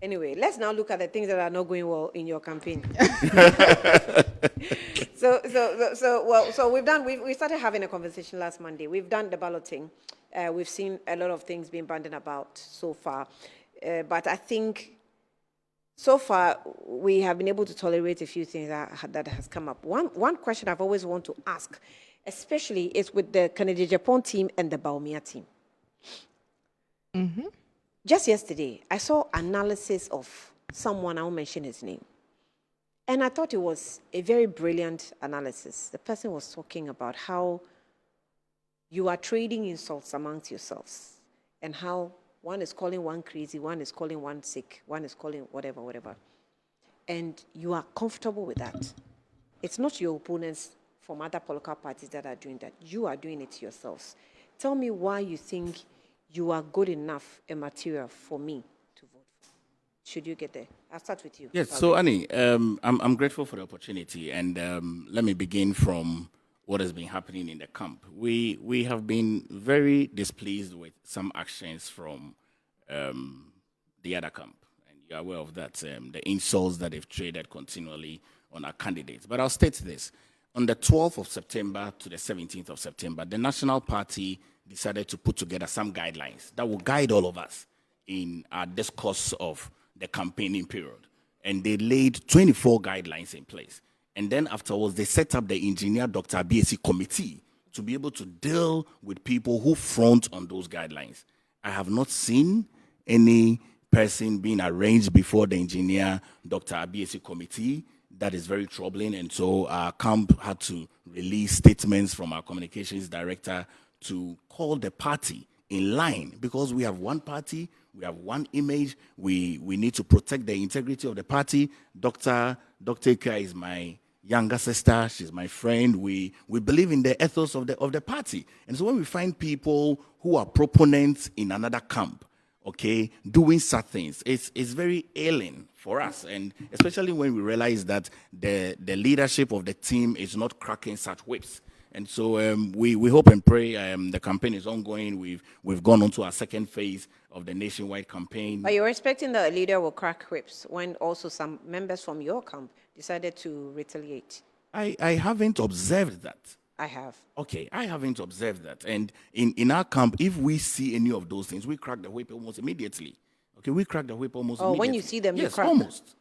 Anyway, let's now look at the things that are not going well in your campaign. So we started having a conversation last Monday. We've done the balloting. We've seen a lot of things being bandied about so far. But I think so far we have been able to tolerate a few things that has come up. One question I've always wanted to ask, especially is with the Agyapong team and the Bawumia team. Mm-hmm. Just yesterday, I saw analysis of someone, I won't mention his name. And I thought it was a very brilliant analysis. The person was talking about how you are trading insults amongst yourselves and how one is calling one crazy, one is calling one sick, one is calling whatever. And you are comfortable with that. It's not your opponents from other political parties that are doing that. You are doing it yourselves. Tell me why you think you are good enough a material for me to vote for. Should you get there? I'll start with you. Yes, so Annie, I'm grateful for the opportunity, and let me begin from what has been happening in the camp. We have been very displeased with some actions from the other camp, and you're aware of that, the insults that they've traded continually on our candidates. But I'll state this. On the 12th of September to the 17th of September, the National Party decided to put together some guidelines that will guide all of us in our discourse of the campaigning period. And they laid 24 guidelines in place. And then afterwards, they set up the Engineer Dr. BSc committee to be able to deal with people who front on those guidelines. I have not seen any person being arranged before the Engineer Dr. BSc committee. That is very troubling. And so our camp had to release statements from our communications director to call the party in line, because we have one party, we have one image, we need to protect the integrity of the party. Dr. Ika is my younger sister, she's my friend. We believe in the ethos of the party. And so when we find people who are proponents in another camp, okay, doing such things, it's very alien for us, and especially when we realize that the leadership of the team is not cracking such whips. And so we hope and pray. The campaign is ongoing. We've gone on to our second phase of the nationwide campaign. But you're expecting that a leader will crack whips when also some members from your camp decided to retaliate. I haven't observed that. I have. Okay, I haven't observed that. And in our camp, if we see any of those things, we crack the whip almost immediately. Okay, we crack the whip almost immediately. When you see them, yes, you crack?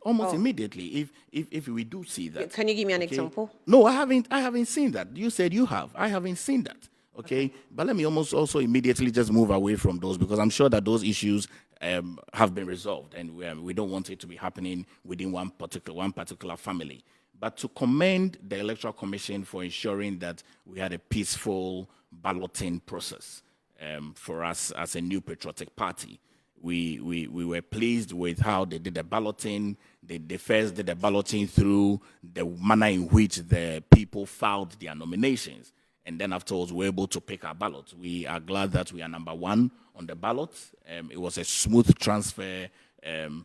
almost immediately, if we do see that. Can you give me an example? No, I haven't seen that. You said you have. I haven't seen that. Okay, but let me also immediately just move away from those, because I'm sure that those issues have been resolved, and we don't want it to be happening within one particular family. But to commend the Electoral Commission for ensuring that we had a peaceful balloting process for us as a new patriotic party. We were pleased with how they did the balloting. They first did the balloting through the manner in which the people filed their nominations. And then afterwards, we were able to pick our ballots. We are glad that we are number one on the ballot. It was a smooth transfer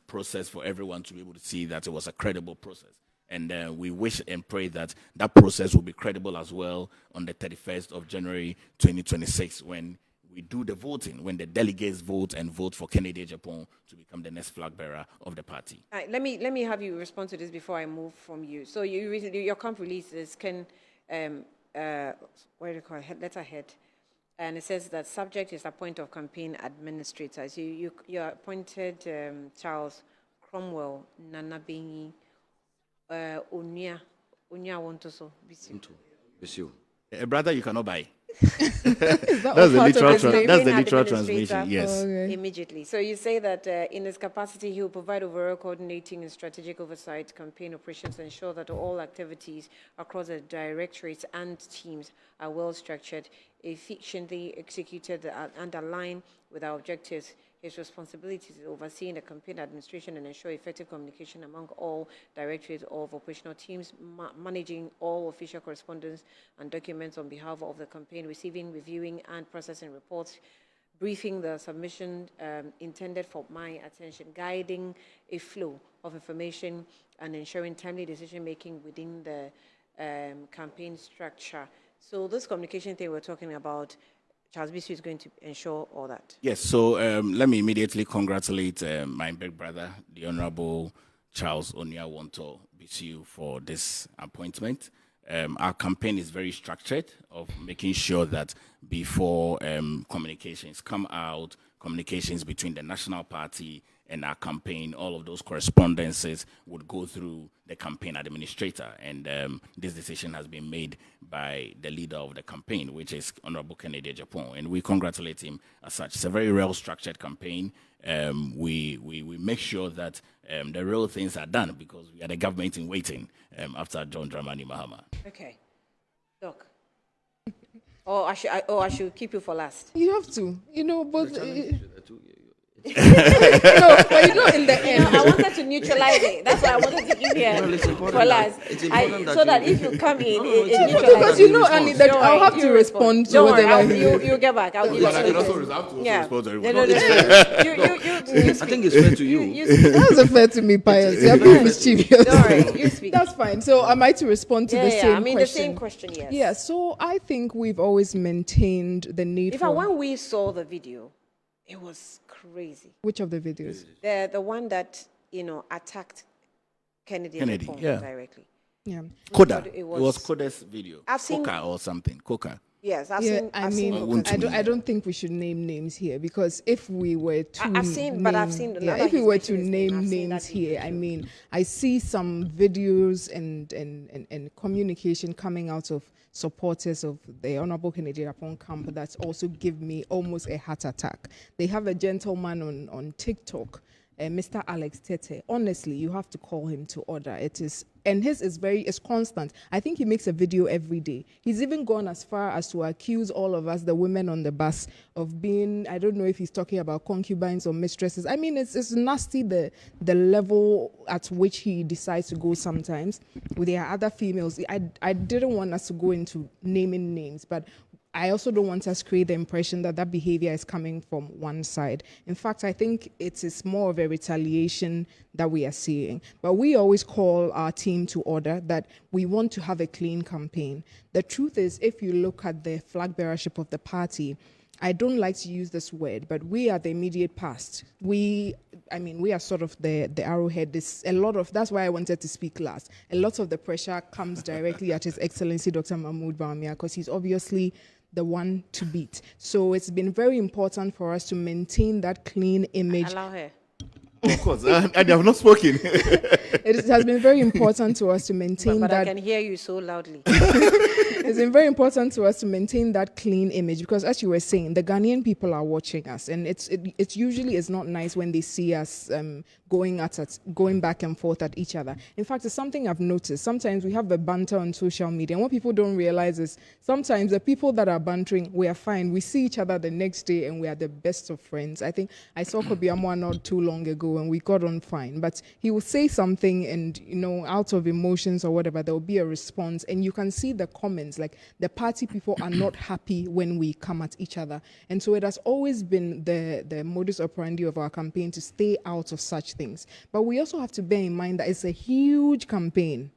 process for everyone to be able to see that it was a credible process. And we wish and pray that that process will be credible as well on the 31st of January 2026, when we do the voting, when the delegates vote and vote for Kennedy Agyapong to become the next flag bearer of the party. All right, let me have you respond to this before I move from you. So your camp releases what do you call it? Letterhead, and it says that subject is appoint of campaign administrators. You appointed Charles Cromwell, Nana Benyi, Unia Wontoso, Bisu. A brother you cannot buy. That's the literal translation, yes. Oh, okay. Immediately. So you say that in his capacity, he will provide overall coordinating and strategic oversight, campaign operations, ensure that all activities across the directorates and teams are well structured, efficiently executed, and aligned with our objectives. His responsibilities is overseeing the campaign administration and ensure effective communication among all directorates of operational teams, managing all official correspondence and documents on behalf of the campaign, receiving, reviewing, and processing reports, briefing the submission intended for my attention, guiding a flow of information, and ensuring timely decision-making within the campaign structure. So this communication thing we're talking about, Charles Bisu is going to ensure all that. Yes, so let me immediately congratulate my big brother, the Honorable Charles Oniawonto Bisu, for this appointment. Our campaign is very structured of making sure that before communications come out, communications between the National Party and our campaign, all of those correspondences would go through the campaign administrator. And this decision has been made by the leader of the campaign, which is Honorable Kennedy Agyapong. And we congratulate him as such. It's a very well-structured campaign. We make sure that the real things are done because we are the government in waiting after John Dramani Mahama. Okay. Doc. I should keep you for last. You have to, but no, but in the end, I wanted to neutralize it. That's why I wanted to give you for last. So that if you come in, it neutralizes. because Annie, that I'll have to respond to whatever. You get back. I'll give you. I can also respond to everyone. No. You I think it's fair to you. That's fair to me, Pius. You're being mischievous. Don't worry, you speak. That's fine. So am I to respond to the same question? the same question, yes. Yeah, so I think we've always maintained the need In fact, for... when we saw the video, it was crazy. Which of the videos? The one that, attacked Kennedy directly. Yeah. Koda. It It was- was Koda's video. I've seen- Coca or something. Coca. Yes, I've I seen. mean, I don't think we should name names here because if we were to I've seen the if we he's were to mentioned his name, name I've seen names that video here, I mean, I see some videos and communication coming out of supporters of the Honorable Kennedy Agyapong camp that also give me almost a heart attack. They have a gentleman on TikTok, Mr. Alex Tete. Honestly, you have to call him to order. And his is constant. I think he makes a video every day. He's even gone as far as to accuse all of us, the women on the bus, of being, I don't know if he's talking about concubines or mistresses. I mean, it's nasty the level at which he decides to go sometimes. There are other females. I didn't want us to go into naming names, but I also don't want us to create the impression that behavior is coming from one side. In fact, I think it is more of a retaliation that we are seeing. But we always call our team to order that we want to have a clean campaign. The truth is, if you look at the flag bearership of the party, I don't like to use this word, but we are the immediate past. We are sort of the arrowhead. That's why I wanted to speak last. A lot of the pressure comes directly at His Excellency Dr. Mahmoud Bawumia because he's obviously the one to beat. So it's been very important for us to maintain that clean image. Allow her. Of course, and I have not spoken. It has been very important to us to maintain But that. I can hear you so loudly. It's been very important to us to maintain that clean image because, as you were saying, the Ghanaian people are watching us, and it usually is not nice when they see us going back and forth at each other. In fact, it's something I've noticed. Sometimes we have a banter on social media, and what people don't realize is sometimes the people that are bantering, we are fine. We see each other the next day, and we are the best of friends. I think I saw Kobiamwa not too long ago, and we got on fine. But he will say something, and out of emotions or whatever, there will be a response, and you can see the comments. Like the party people are not happy when we come at each other, and so it has always been the modus operandi of our campaign to stay out of such things. But we also have to bear in mind that it's a huge campaign.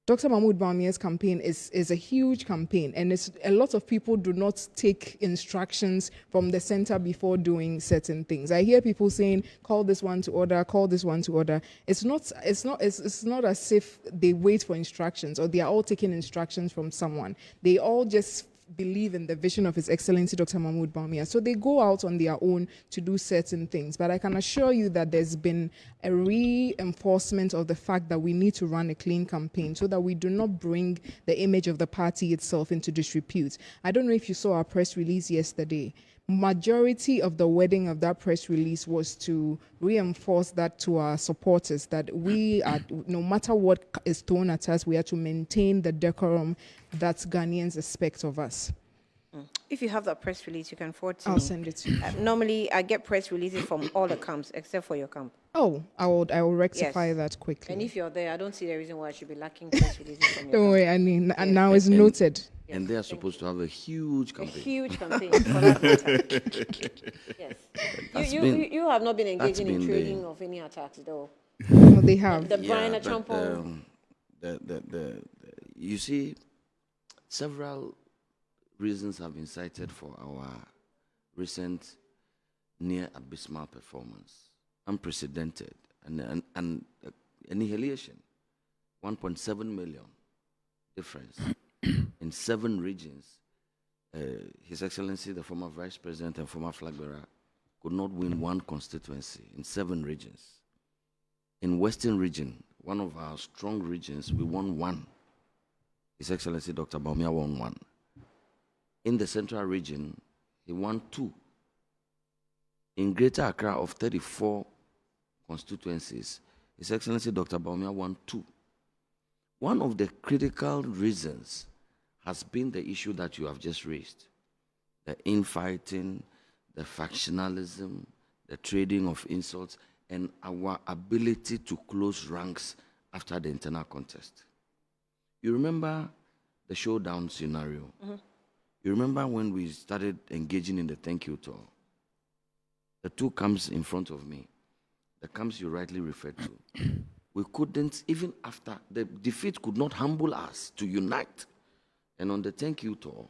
Dr. Mahmoud Bawumia's campaign is a huge campaign, and a lot of people do not take instructions from the center before doing certain things. I hear people saying, call this one to order, call this one to order. It's not as if they wait for instructions or they are all taking instructions from someone. They all just believe in the vision of His Excellency Dr. Mahmoud Bawumia. So they go out on their own to do certain things. But I can assure you that there's been a reinforcement of the fact that we need to run a clean campaign so that we do not bring the image of the party itself into disrepute. I don't know if you saw our press release yesterday. Majority of the wording of that press release was to reinforce that to our supporters, that we are, no matter what is thrown at us, we are to maintain the decorum that Ghanaians expect of us. If you have that press release, you can forward to I'll me. send it to you. Normally, I get press releases from all the camps except for your camp. Oh, I will rectify that quickly. And if you're there, I don't see the reason why I should be lacking press releases from your Don't camp. worry, I mean, now it's noted. And they are supposed to have a huge A campaign. huge campaign for that matter. Yes. That's You have not been engaging in been trading of any attacks, though. No, they have. The Brian but, Agyapong. you see, several reasons have been cited for our recent near abysmal performance. Unprecedented and annihilation. 1.7 million difference in 7 regions. His Excellency, the former Vice President and former flag bearer, could not win one constituency in 7 regions. In Western region, one of our strong regions, we won 1. His Excellency Dr. Bawumia won 1. In the Central region, he won 2. In Greater Accra of 34 constituencies, His Excellency Dr. Bawumia won 2. One of the critical reasons has been the issue that you have just raised. The infighting, the factionalism, the trading of insults, and our ability to close ranks after the internal contest. You remember the showdown scenario? Mm-hmm. You remember when we started engaging in the thank you tour? The 2 camps in front of me, the camps you rightly referred to, we couldn't, even after the defeat, could not humble us to unite. And on the thank you tour,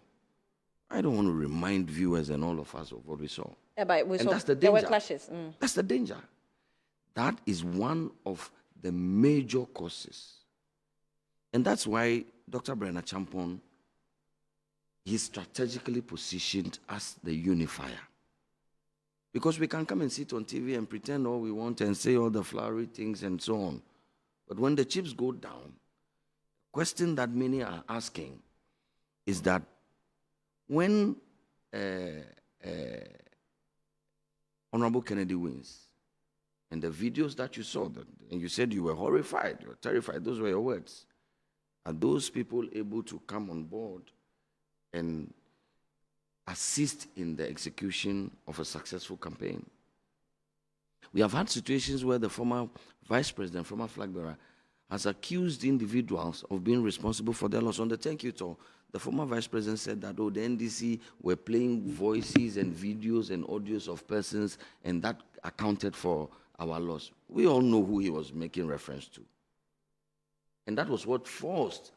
I don't want to remind viewers and all of us of what we saw. Yeah, but we and saw that's the danger. There were clashes. That's the danger. That is one of the major causes. And that's why Dr. Bryan Agyapong is strategically positioned as the unifier. Because we can come and sit on TV and pretend all we want and say all the flowery things and so on. But when the chips go down, the question that many are asking is that when Honorable Kennedy wins, and the videos that you saw, and you said you were horrified, you were terrified, those were your words, are those people able to come on board and assist in the execution of a successful campaign? We have had situations where the former vice president, former flag bearer, has accused individuals of being responsible for their loss. On the thank you tour, the former vice president said that, the NDC were playing voices and videos and audios of persons, and that accounted for our loss. We all know who he was making reference to. And that was what forced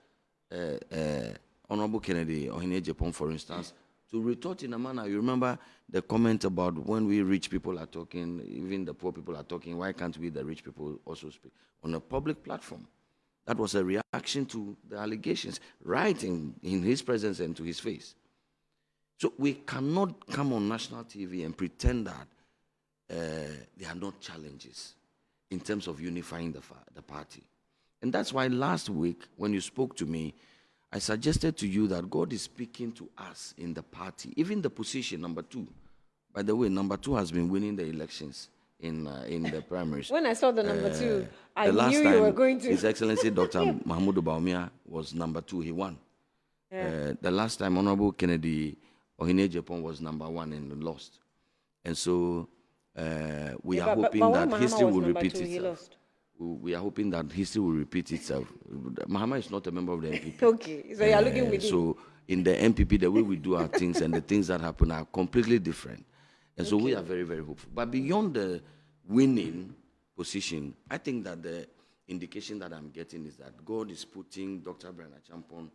Honorable Kennedy or Agyapong, for instance, to retort in a manner. You remember the comment about when we rich people are talking, even the poor people are talking, why can't we, the rich people, also speak on a public platform? That was a reaction to the allegations, right in his presence and to his face. So we cannot come on national TV and pretend that there are not challenges in terms of unifying the party. And that's why last week, when you spoke to me, I suggested to you that God is speaking to us in the party, even the position number 2. By the way, number 2 has been winning the elections in the primaries. When I saw the number 2, I knew you were going to. His Excellency Dr. Mahamudu Bawumia was number 2. He won. Yeah. The last time Honorable Kennedy Agyapong was number 1 and lost. And so we are hoping that history will repeat itself. We are hoping that history will repeat itself. Mahama is not a member of the NPP. Okay, so you are looking with him. So in the NPP, the way we do our things and the things that happen are completely different. And so we are very, very hopeful. But beyond the winning position, I think that the indication that I'm getting is that God is putting Dr. Bryan Agyapong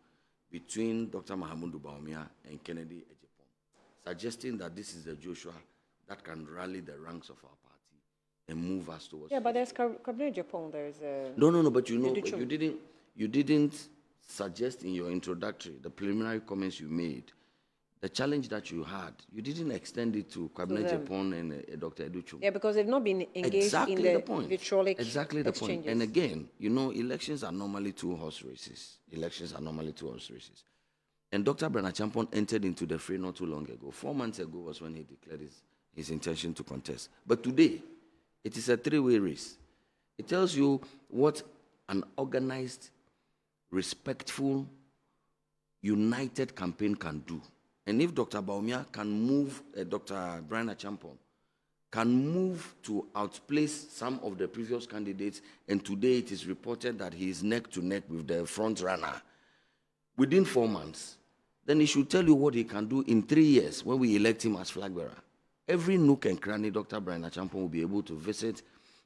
between Dr. Mahamudu Bawumia and Kennedy Agyapong, suggesting that this is the Joshua that can rally the ranks of our party and move us towards. Yeah, but there's Cabinet Agyapong. There's no. But you know, you didn't suggest in your introductory, the preliminary comments you made, the challenge that you had. You didn't extend it to Cabinet Agyapong and Dr. Educhum. Yeah, because they've not been engaged in the vitriolic Exactly the point. And again, you know, elections are normally 2 horse races. And Dr. Bryan Agyapong entered into the fray not too long ago. 4 months ago was when he declared his intention to contest. But today, it is a 3-way race. It tells you what an organized, respectful, united campaign can do. And if Dr. Bawumia can move, Dr. Bryan Agyapong can move to outplace some of the previous candidates, and today it is reported that he is neck to neck with the front runner within 4 months, then he should tell you what he can do in 3 years when we elect him as flag bearer. Every nook and cranny Dr. Bryan Agyapong will be able to visit,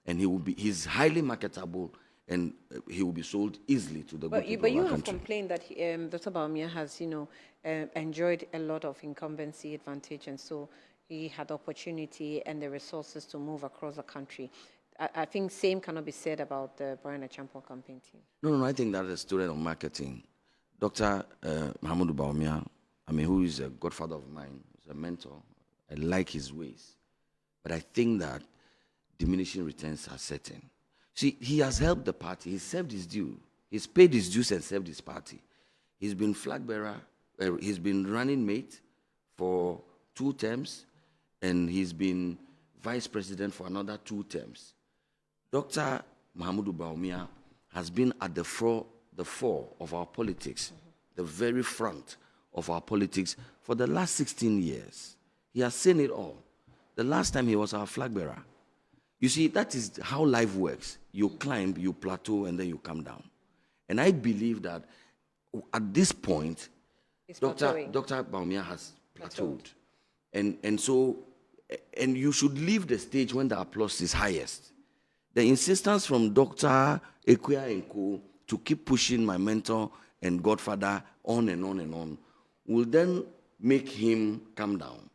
and he's highly marketable, and he will be sold easily to the good people But you of our have country. complained that Dr. Bawumia has, enjoyed a lot of incumbency advantage, and so he had opportunity and the resources to move across the country. I think same cannot be said about the Bryan Agyapong campaign team. No, I think that as a student of marketing, Dr. Mahamudu Bawumia, who is a godfather of mine, is a mentor. I like his ways. But I think that diminishing returns are certain. See, he has helped the party. He's served his due. He's paid his dues and served his party. He's been flag bearer. He's been running mate for 2 terms, and he's been vice president for another 2 terms. Dr. Mahamudu Bawumia has been at the fore of our politics, the very front of our politics for the last 16 years. He has seen it all. The last time he was our flag bearer. You see, that is how life works. You climb, you plateau, and then you come down. And I believe that at this point, Dr. Bawumia has plateaued. And so you should leave the stage when the applause is highest. The insistence from Dr. Equia and Co. to keep pushing my mentor and godfather on and on and on will then make him come down,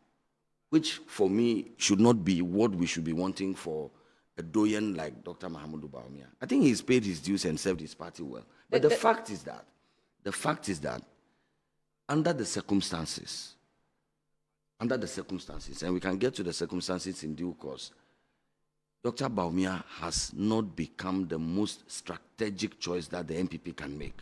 which for me should not be what we should be wanting for a doyen like Dr. Mahamudu Bawumia. I think he's paid his dues and served his party well. But the fact is that under the circumstances, and we can get to the circumstances in due course, Dr. Bawumia has not become the most strategic choice that the NPP can make.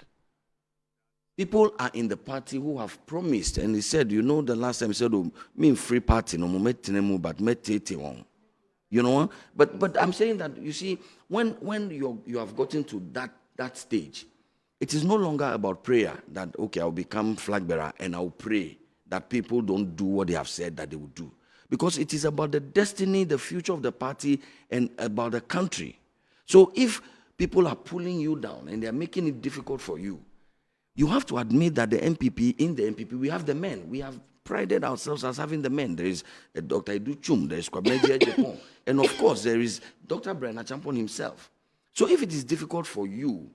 People are in the party who have promised, and he said, the last time he said, me free party, no more but but I'm saying that, you see, when you have gotten to that stage, it is no longer about prayer that, okay, I'll become flag bearer and I'll pray that people don't do what they have said that they will do. Because it is about the destiny, the future of the party, and about the country. So if people are pulling you down and they're making it difficult for you, you have to admit that in the NPP, we have the men. We have prided ourselves as having the men. There is Dr. Edu Chum, there is Agyapong, and of course there is Dr. Bryan Agyapong himself. So if it is difficult for you,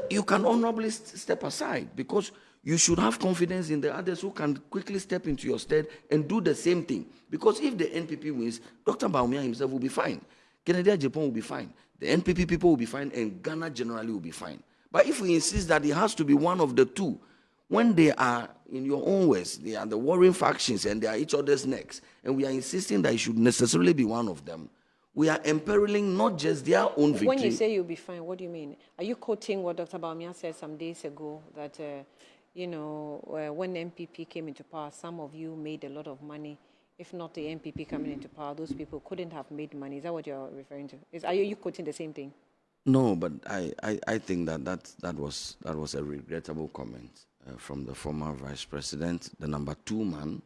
you can honorably step aside, because you should have confidence in the others who can quickly step into your stead and do the same thing. Because if the NPP wins, Dr. Bawumia himself will be fine. Kennedy Agyapong will be fine. The NPP people will be fine, and Ghana generally will be fine. But if we insist that it has to be one of the two, when they are in your own ways, they are the warring factions and they are each other's necks, and we are insisting that it should necessarily be one of them, we are imperiling not just their own victory. When you say you'll be fine, what do you mean? Are you quoting what Dr. Bawumia said some days ago, that when the NPP came into power, some of you made a lot of money? If not the NPP coming into power, those people couldn't have made money. Is that what you're referring to? Are you quoting the same thing? No, but I think that was a regrettable comment from the former vice president, the number 2 man,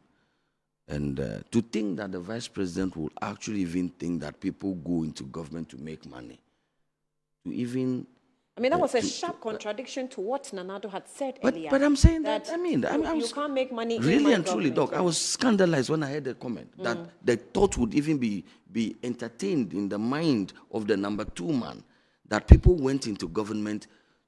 and to think that the vice president will actually even think that people go into government to make money, to even. That was a sharp contradiction to what Nanado had said earlier. But I'm saying that you can't make money. Really and truly, Doc, I was scandalized when I heard the comment that the thought would even be entertained in the mind of the number 2 man that people went into government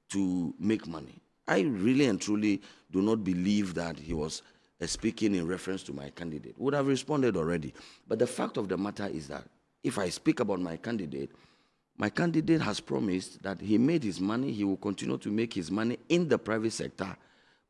to make money. I really and truly do not believe that he was speaking in reference to my candidate. Would have responded already. But the fact of the matter is that if I speak about my candidate has promised that he made his money, he will continue to make his money in the private sector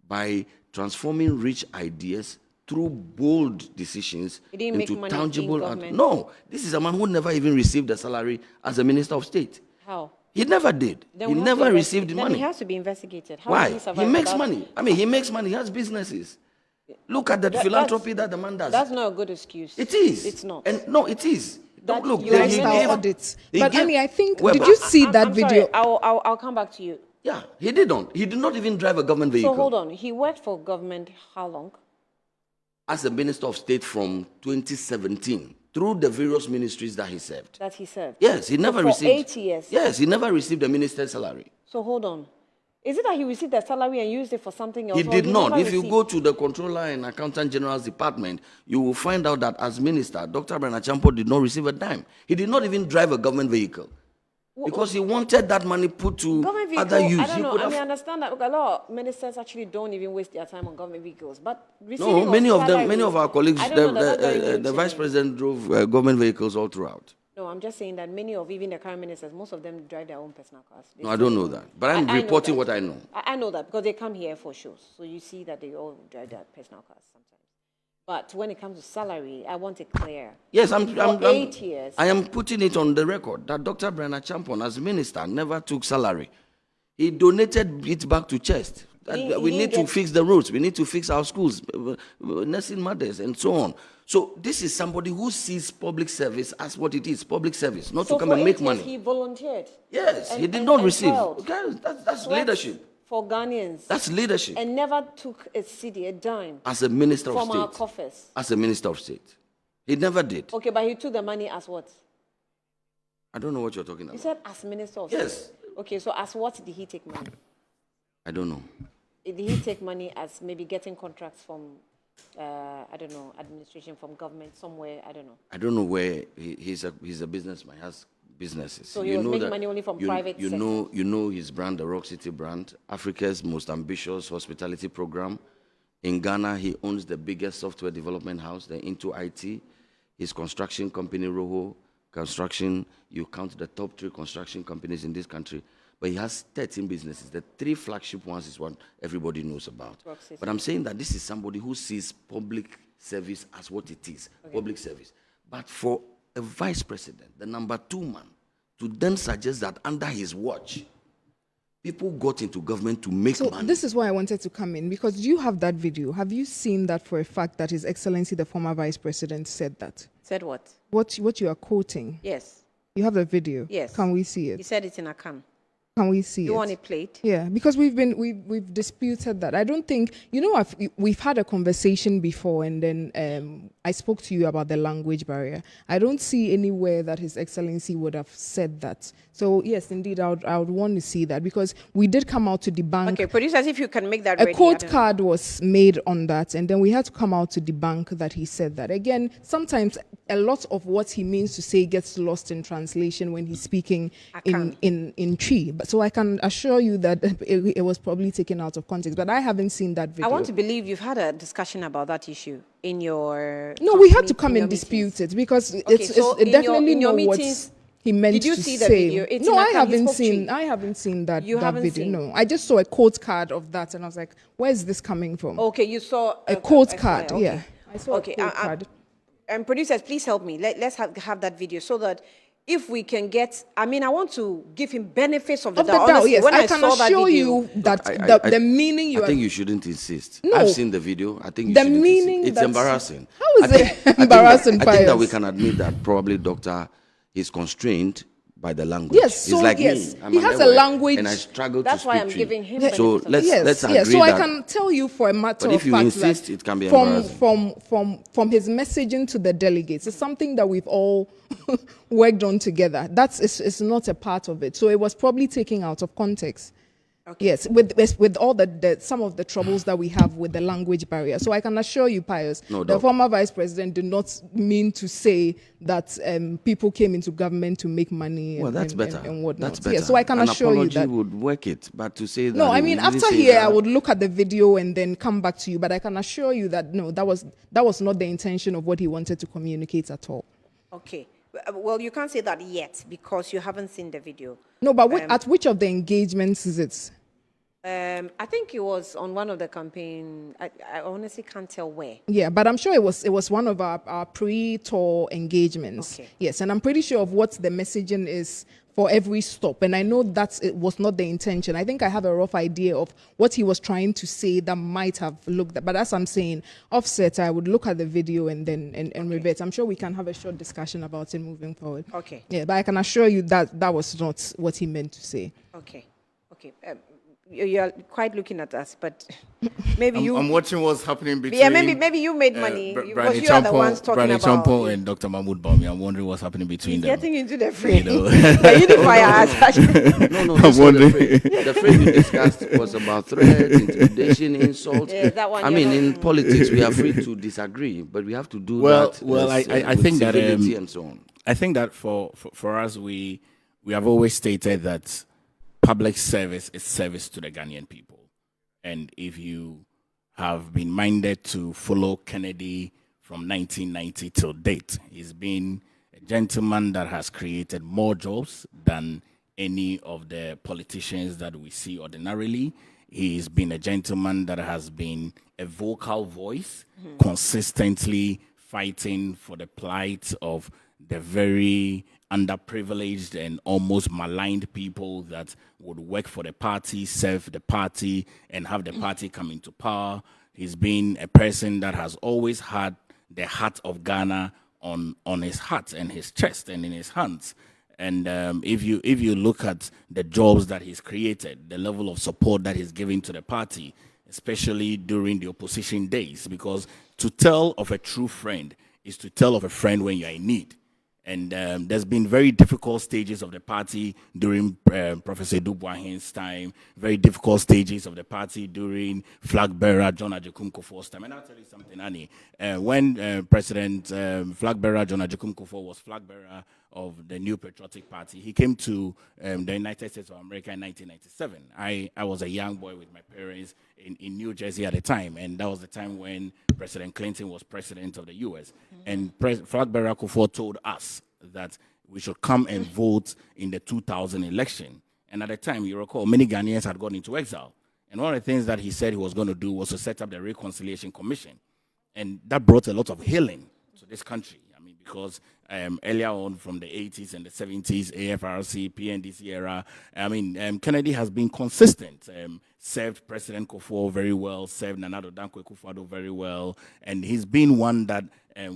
by transforming rich ideas through bold decisions into tangible. No, this is a man who never even received a salary as a minister of state. How? He never did. He never received money. Then he has to be investigated. How Why? He makes money. He makes money. He has businesses. Look at the philanthropy that the man does. That's not a good excuse. It is. It's not. And no, it is. Look, lifestyle audits. But I think, did you see that video? Sorry, I'll come back to you. Yeah, he did not. He did not even drive a government vehicle. So hold on. He worked for government how long? As a minister of state from 2017. Through the various ministries that he served. That he served? Yes, he never received. For 8 years? Yes, he never received a minister's salary. So hold on. Is it that he received the salary and used it for something else? He did not. If you go to the Controller and Accountant General's department, you will find out that as minister, Dr. Bryan Agyapong did not receive a dime. He did not even drive a government vehicle. because he wanted that money put to Government other vehicle, use. I don't He know. could I have- mean, I understand that a lot of ministers actually don't even waste their time on government vehicles. But No, receiving many of them, salary, many of our colleagues, I don't know that that's very new the to vice me. president drove government vehicles all throughout. No, I'm just saying that many of even the current ministers, most of them drive their own personal cars. They No, I still don't know that. But I'm I know reporting that. what I know. I know that because they come here for shows. So you see that they all drive their personal cars sometimes. But when it comes to salary, I want it clear. Yes, For 8 years. I am putting it on the record that Dr. Brian Agyapong, as minister, never took salary. He donated it back to chest. He We need didn't to get- fix the roads. We need to fix our schools, nursing mothers, and so on. So this is somebody who sees public service as what it is, public service, not So to come for and make 8 years, money. he volunteered. Yes, he and- did and- not and receive. toiled. Okay, that's Sweat leadership. For Ghanaians. That's leadership. And never took a cedi, a dime As a minister of from our state. coffers. As a minister of state. He never did. Okay, but he took the money as what? I don't know what you're talking You about. said as minister of Yes. state. Okay, so as what did he take money? I don't know. Did he take money as maybe getting contracts from, I don't know, administration, from government, somewhere, I don't know. I don't know where he's a businessman. He has businesses. So he was know making that- money only from private you sector. you know his brand, the Rock City brand, Africa's most ambitious hospitality program. In Ghana, he owns the biggest software development house, the Into IT. His construction company, Roho Construction, you count the top 3 construction companies in this country. But he has 13 businesses. The 3 flagship ones is what everybody knows about. Rock City. But I'm saying that this is somebody who sees public service as what it is, public service. But for a vice president, the number 2 man, to then suggest that under his watch, people got into government to make So money. this is why I wanted to come in, because you have that video. Have you seen that for a fact that His Excellency the former Vice President said that? Said what? What you are quoting? Yes. You have the video. Yes. Can we see He it? said it in a can. Can we see You it? want it played? Yeah, because we've disputed that. I don't think we've had a conversation before, and then I spoke to you about the language barrier. I don't see anywhere that His Excellency would have said that. So yes, indeed, I would want to see that, because we did come out to debunk. Okay, producers, if you can make that A ready. I quote don't know. card was made on that, and then we had to come out to debunk that he said that. Again, sometimes a lot of what he means to say gets lost in translation when he's speaking in Twi. But so I can assure you that it was probably taken out of context. But I haven't seen that video. I want to believe you've had a discussion about that issue in your. No, we had to company- come in and your dispute meetings. it, because so it's in your- definitely in your not what meetings, he meant did you to see the say. video? It's No, in a I can- he haven't spoke seen. Twi. I haven't seen that. You that haven't video. seen? No, I just saw a quote card of that, and I was like, "Where's this coming from?" Okay, you saw a quote card. okay. Yeah, I saw Okay, a quote card. And producers, please help me. Let's have that video so that if we can get, I mean, I want to give him benefits of the Of the doubt. doubt, Honestly, yes. when I I can saw that assure video, you that I- the meaning you I are. think you shouldn't insist. No. I've seen the video. I think you The shouldn't meaning insist. It's that's- embarrassing. How is I think- it I think that- embarrassing, I think that we Pius? can admit that probably Doctor is constrained by the language. Yes, He's so like yes, me. I'm he an has a Ewe, language- and I struggle That's to why speak I'm Twi. giving him So benefit of the let's doubt. let's agree Yes, so I that. can tell you for a matter But if of you fact insist, that it can be from embarrassing. from his messaging to the delegates, it's something that we've all worked on together. It's not a part of it, so it was probably taken out of context. Okay. Yes, with all the some of the troubles that we have with the language barrier. So I can assure you, Pius, No, the Doc. former vice president did not mean to say that people came into government to make money. Well, that's and, better. and whatnot. That's better. Yeah, so I can An assure you apology that. would work it, but to say that. No, I he mean, really after say here, I that- would look at the video and then come back to you. But I can assure you that no, that was not the intention of what he wanted to communicate at all. Okay. Well, you can't say that yet because you haven't seen the video. No, but at which of the engagements is it? I think it was on one of the campaign. I honestly can't tell where. Yeah, but I'm sure it was one of our pre-tour engagements. Okay. Yes, and I'm pretty sure of what the messaging is for every stop. And I know that it was not the intention. I think I have a rough idea of what he was trying to say that might have looked. But as I'm saying, offset, I would look at the video and then and revert. I'm sure we can have a short discussion about it moving forward. Okay. Yeah, but I can assure you that that was not what he meant to say. Okay. Okay. You're quite looking at us, but maybe you. I'm watching what's happening between. Yeah, maybe you made money because Brian you are the ones talking Brian about. Agyapong and Dr. Mahmoud Bawumia. I'm wondering what's happening between He's them. getting into the frame. You know. The unifier has actually. No, I'm that's not the wondering. phrase. The phrase you discussed was about threats, intimidation, insult. Yeah, that one I you're mean, not- in politics, we are free to disagree, but we have to do Well, that. well, I with think that civility and so on. I think that for us, we we have always stated that public service is service to the Ghanaian people. And if you have been minded to follow Kennedy from 1990 till date, he's been a gentleman that has created more jobs than any of the politicians that we see ordinarily. He's been a gentleman that has been a vocal voice, consistently fighting for the plight of the very underprivileged and almost maligned people that would work for the party, serve the party, and have the party come into power. He's been a person that has always had the heart of Ghana on his heart and his chest and in his hands. And if you look at the jobs that he's created, the level of support that he's giving to the party, especially during the opposition days, because to tell of a true friend is to tell of a friend when you're in need. And there's been very difficult stages of the party during Professor Dubois' time, very difficult stages of the party during Flagbearer John Agyapong Bryan's time. And I'll tell you something, Annie. When President Flagbearer John Agyapong Bryan was Flagbearer of the New Patriotic Party, he came to the United States of America in 1997. I was a young boy with my parents in New Jersey at the time, and that was the time when President Clinton was president of the U.S. And Flagbearer Kufuor told us that we should come and vote in the 2000 election. And at the time, you recall, many Ghanaians had gone into exile. And one of the things that he said he was going to do was to set up the Reconciliation Commission. And that brought a lot of healing to this country. I mean, because earlier on from the 80s and the 70s, AFRC, PNDC era, I mean, Kennedy has been consistent, served President Kufuor very well, served Nana Addo Dankwa Akufo-Addo very well, and he's been one that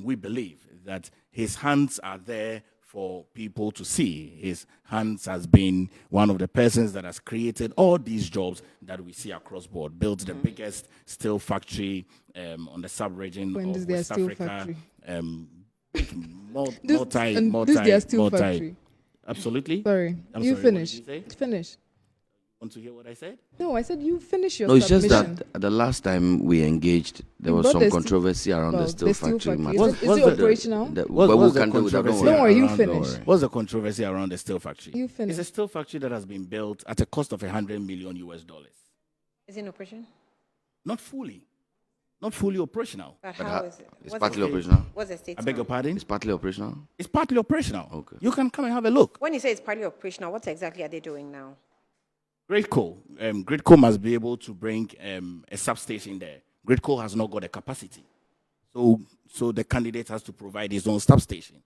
we believe that his hands are there for people to see. His hands has been one of the persons that has created all these jobs that we see across board, built the biggest steel factory on the sub-region of West Africa. Multi. Absolutely. Sorry, you finish. Finish. Want to hear what I said? No, I said you finish your No, it's just submission. that the last time we engaged, there was some controversy around the steel factory matter. Is it operational? But we can do that. Don't worry, you finish. What's the controversy around the steel factory? You finish. It's a steel factory that has been built at a cost of $100 million. Is it in operation? Not fully operational. But how is it? It's What's partly the- operational. What's the state? I beg your pardon? It's partly operational. It's partly operational. Okay. You can come and have a look. When you say it's partly operational, what exactly are they doing now? Gridco must be able to bring a substation there. Gridco has not got the capacity, so the candidate has to provide his own substation.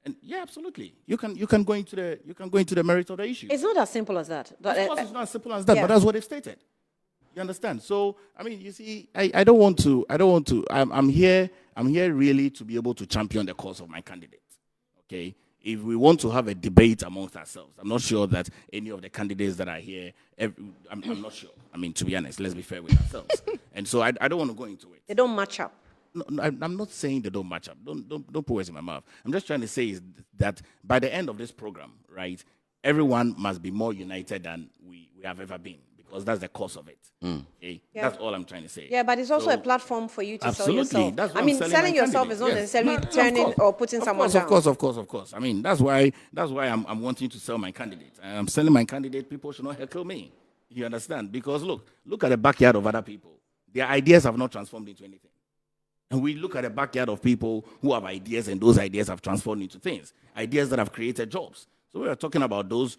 And yeah, absolutely, you can go into the merit of the issue. It's not as simple as that. Of course, it's not as simple as that, yeah. but that's what they've stated. You understand? So I mean, you see, I don't want to. I'm here really to be able to champion the cause of my candidate. Okay. If we want to have a debate amongst ourselves, I'm not sure that any of the candidates that are here, I'm not sure. I mean, to be honest, let's be fair with ourselves. And so I don't want to go into it. They don't match up. No, I'm not saying they don't match up. Don't put words in my mouth. I'm just trying to say is that by the end of this program, right, everyone must be more united than we have ever been, because that's the cause of it. Okay? Yeah. That's all I'm trying to say. Yeah, but it's also So- a platform for you to sell Absolutely. yourself. That's why I I'm mean, selling selling my yourself candidate. is not Yes. necessarily No, of turning course. or putting someone down. Of course. I mean, that's why I'm wanting to sell my candidate. I'm selling my candidate. People should not heckle me. You understand? Because look at the backyard of other people. Their ideas have not transformed into anything. And we look at the backyard of people who have ideas, and those ideas have transformed into things. Ideas that have created jobs. So we are talking about those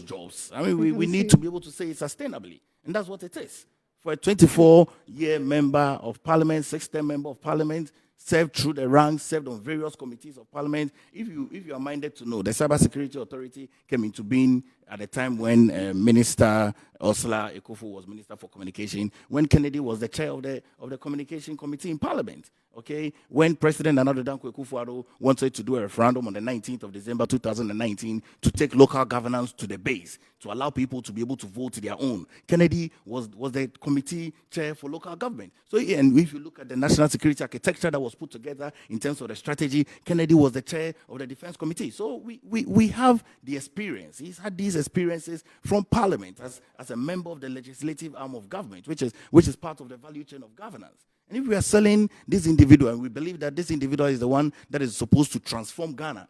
jobs. I mean, we need to be able to say it sustainably. And that's what it is. For a 24-year member of parliament, 6-term member of parliament, served through the ranks, served on various committees of parliament. If you are minded to know, the Cybersecurity Authority came into being at the time when Minister Ursula Ekofo was Minister for Communication, when Kennedy was the chair of the Communication Committee in Parliament. Okay, when President Nana Addo Dankwa Akufo-Addo wanted to do a referendum on the 19th of December 2019 to take local governance to the base, to allow people to be able to vote their own, Kennedy was the committee chair for local government. So, and if you look at the national security architecture that was put together in terms of the strategy, Kennedy was the chair of the Defense Committee. So we have the experience. He's had these experiences from Parliament as a member of the legislative arm of government, which is part of the value chain of governance. And if we are selling this individual, and we believe that this individual is the one that is supposed to transform Ghana,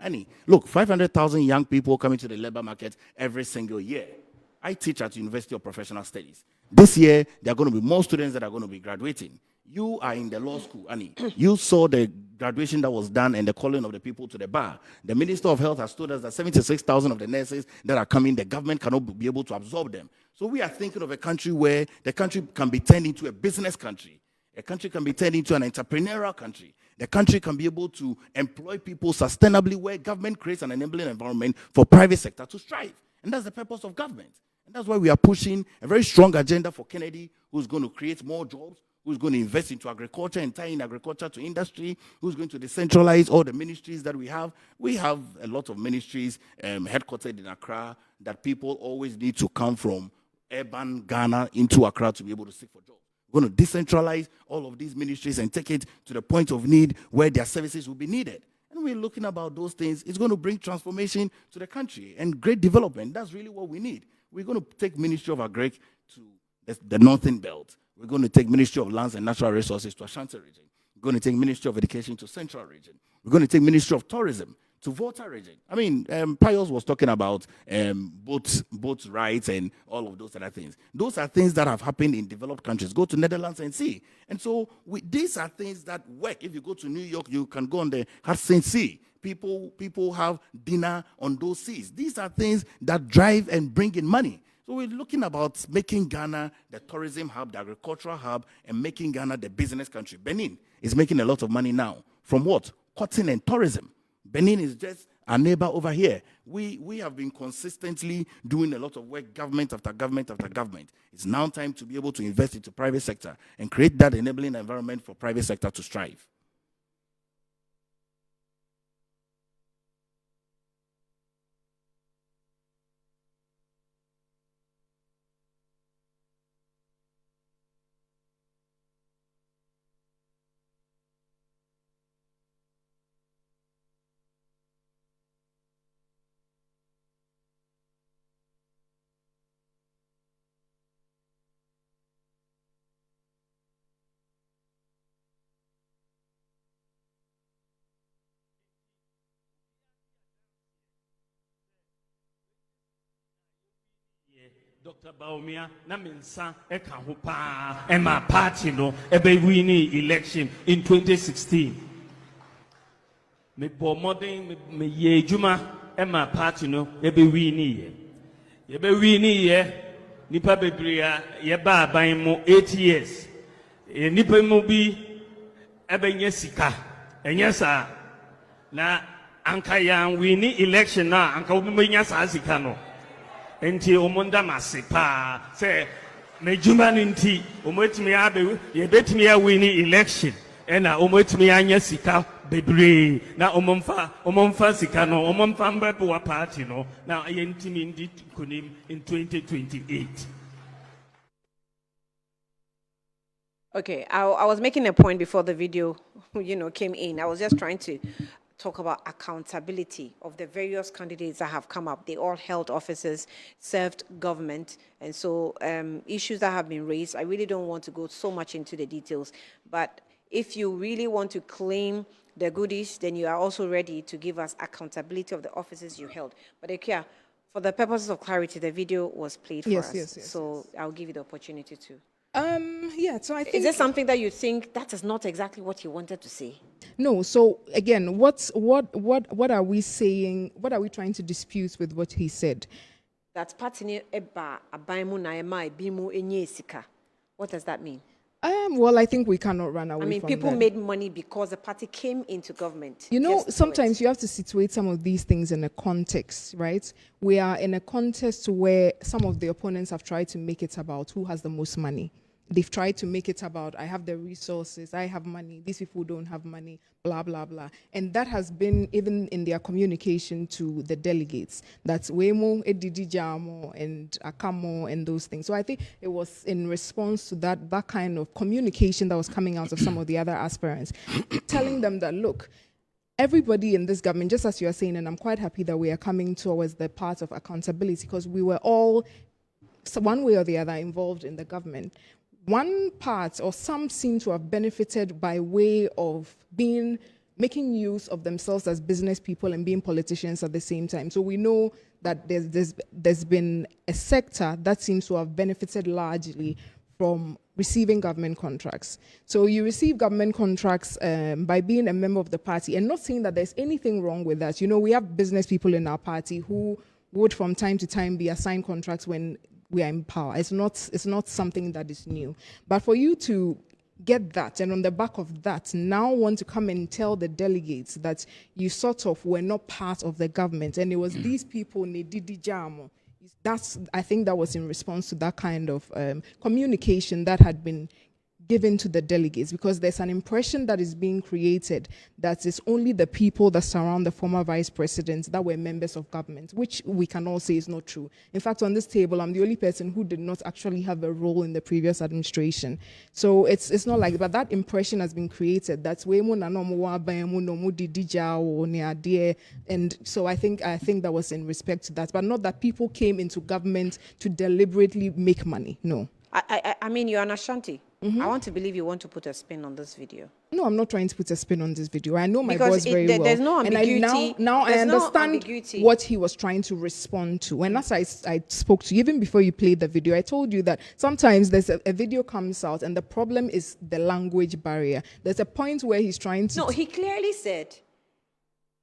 look, 500,000 young people coming to the labor market every single year. I teach at University of Professional Studies. This year, there are going to be more students that are going to be graduating. You are in the law school, Annie. You saw the graduation that was done and the calling of the people to the bar. The Minister of Health has told us that 76,000 of the nurses that are coming, the government cannot be able to absorb them. So we are thinking of a country where the country can be turned into a business country. A country can be turned into an entrepreneurial country. The country can be able to employ people sustainably, where government creates an enabling environment for private sector to strive. And that's the purpose of government. And that's why we are pushing a very strong agenda for Kennedy, who's going to create more jobs, who's going to invest into agriculture and tie in agriculture to industry, who's going to decentralize all the ministries that we have. We have a lot of ministries headquartered in Accra that people always need to come from urban Ghana into Accra to be able to seek for jobs. We're going to decentralize all of these ministries and take it to the point of need where their services will be needed. And we're looking about those things. It's going to bring transformation to the country and great development. That's really what we need. We're going to take Ministry of Agric to the Northern Belt. We're going to take Ministry of Lands and Natural Resources to Ashanti region. We're going to take Ministry of Education to Central region. We're going to take Ministry of Tourism to Volta region. Pius was talking about boat rights and all of those other things. Those are things that have happened in developed countries. Go to Netherlands and see. And so these are things that work. If you go to New York, you can go on the Hudson Sea. People have dinner on those seas. These are things that drive and bring in money. So we're looking about making Ghana the tourism hub, the agricultural hub, and making Ghana the business country. Benin is making a lot of money now. From what? Cotton and tourism. Benin is just our neighbor over here. We have been consistently doing a lot of work, government after government after government. It's now time to be able to invest into private sector and create that enabling environment for private sector to strive. Dr. Bawumia, Naminsa, Ekahupa, Emma Party, no, Ebe winning election in 2016. Me modern, me ye Juma, Emma Party, no, Ebe winning ye. Ebe winning ye, Nipa Bebria, Yeba by mo 8 years. Nipa Mobi, Ebe Yesika, and yesa, na Ankayan winning election na, Anka Uminyasa Azikano. Enti omonda masipa say mejuma nti omwetimi abe yebetimi ya wini election ena omwetimi anya sika bebre na omomfa sika no omomfa mbepo wa party no na yentimi ndi kunim in 2028. Okay, I was making a point before the video came in. I was just trying to talk about accountability of the various candidates that have come up. They all held offices, served government, and so issues that have been raised, I really don't want to go so much into the details, but if you really want to claim the goodies, then you are also ready to give us accountability of the offices you held. But Akia, for the purposes of clarity, the video was played for us. Yes, so I'll give you the opportunity to. So I think... Is there something that you think that is not exactly what you wanted to say? No, so again, what are we saying? What are we trying to dispute with what he said? That's patini eba abaimu na ema bimu enyesika. What does that mean? Well, I think we cannot run away from that. I mean, people made money because the party came into government. Sometimes you have to situate some of these things in a context, right? We are in a context where some of the opponents have tried to make it about who has the most money. They've tried to make it about, I have the resources, I have money, these people don't have money, blah, blah, blah. And that has been even in their communication to the delegates. That's Wemo, Edidijamo, and Akamo, and those things. So I think it was in response to that kind of communication that was coming out of some of the other aspirants, telling them that, look, everybody in this government, just as you are saying, and I'm quite happy that we are coming towards the part of accountability, because we were all, one way or the other, involved in the government. one part or some seem to have benefited by way of making use of themselves as business people and being politicians at the same time. So we know that there's been a sector that seems to have benefited largely from receiving government contracts. So you receive government contracts by being a member of the party, and not saying that there's anything wrong with that. We have business people in our party who would from time to time be assigned contracts when we are in power. It's not something that is new. But for you to get that, and on the back of that, now want to come and tell the delegates that you sort of were not part of the government, and it was these people, I think that was in response to that kind of communication that had been given to the delegates, because there's an impression that is being created that it's only the people that surround the former vice president that were members of government, which we can all say is not true. In fact, on this table, I'm the only person who did not actually have a role in the previous administration. So it's not like, but that impression has been created. That's and so I think that was in respect to that, but not that people came into government to deliberately make money. No. I mean, you're an Ashanti. I want to believe you want to put a spin on this video. No, I'm not trying to put a spin on this video. I know my Because boss very well. there's no ambiguity. And now I There's no understand ambiguity. what he was trying to respond to. And as I spoke to you, even before you played the video, I told you that sometimes there's a video comes out and the problem is the language barrier. There's a point where he's trying to... No, he clearly said,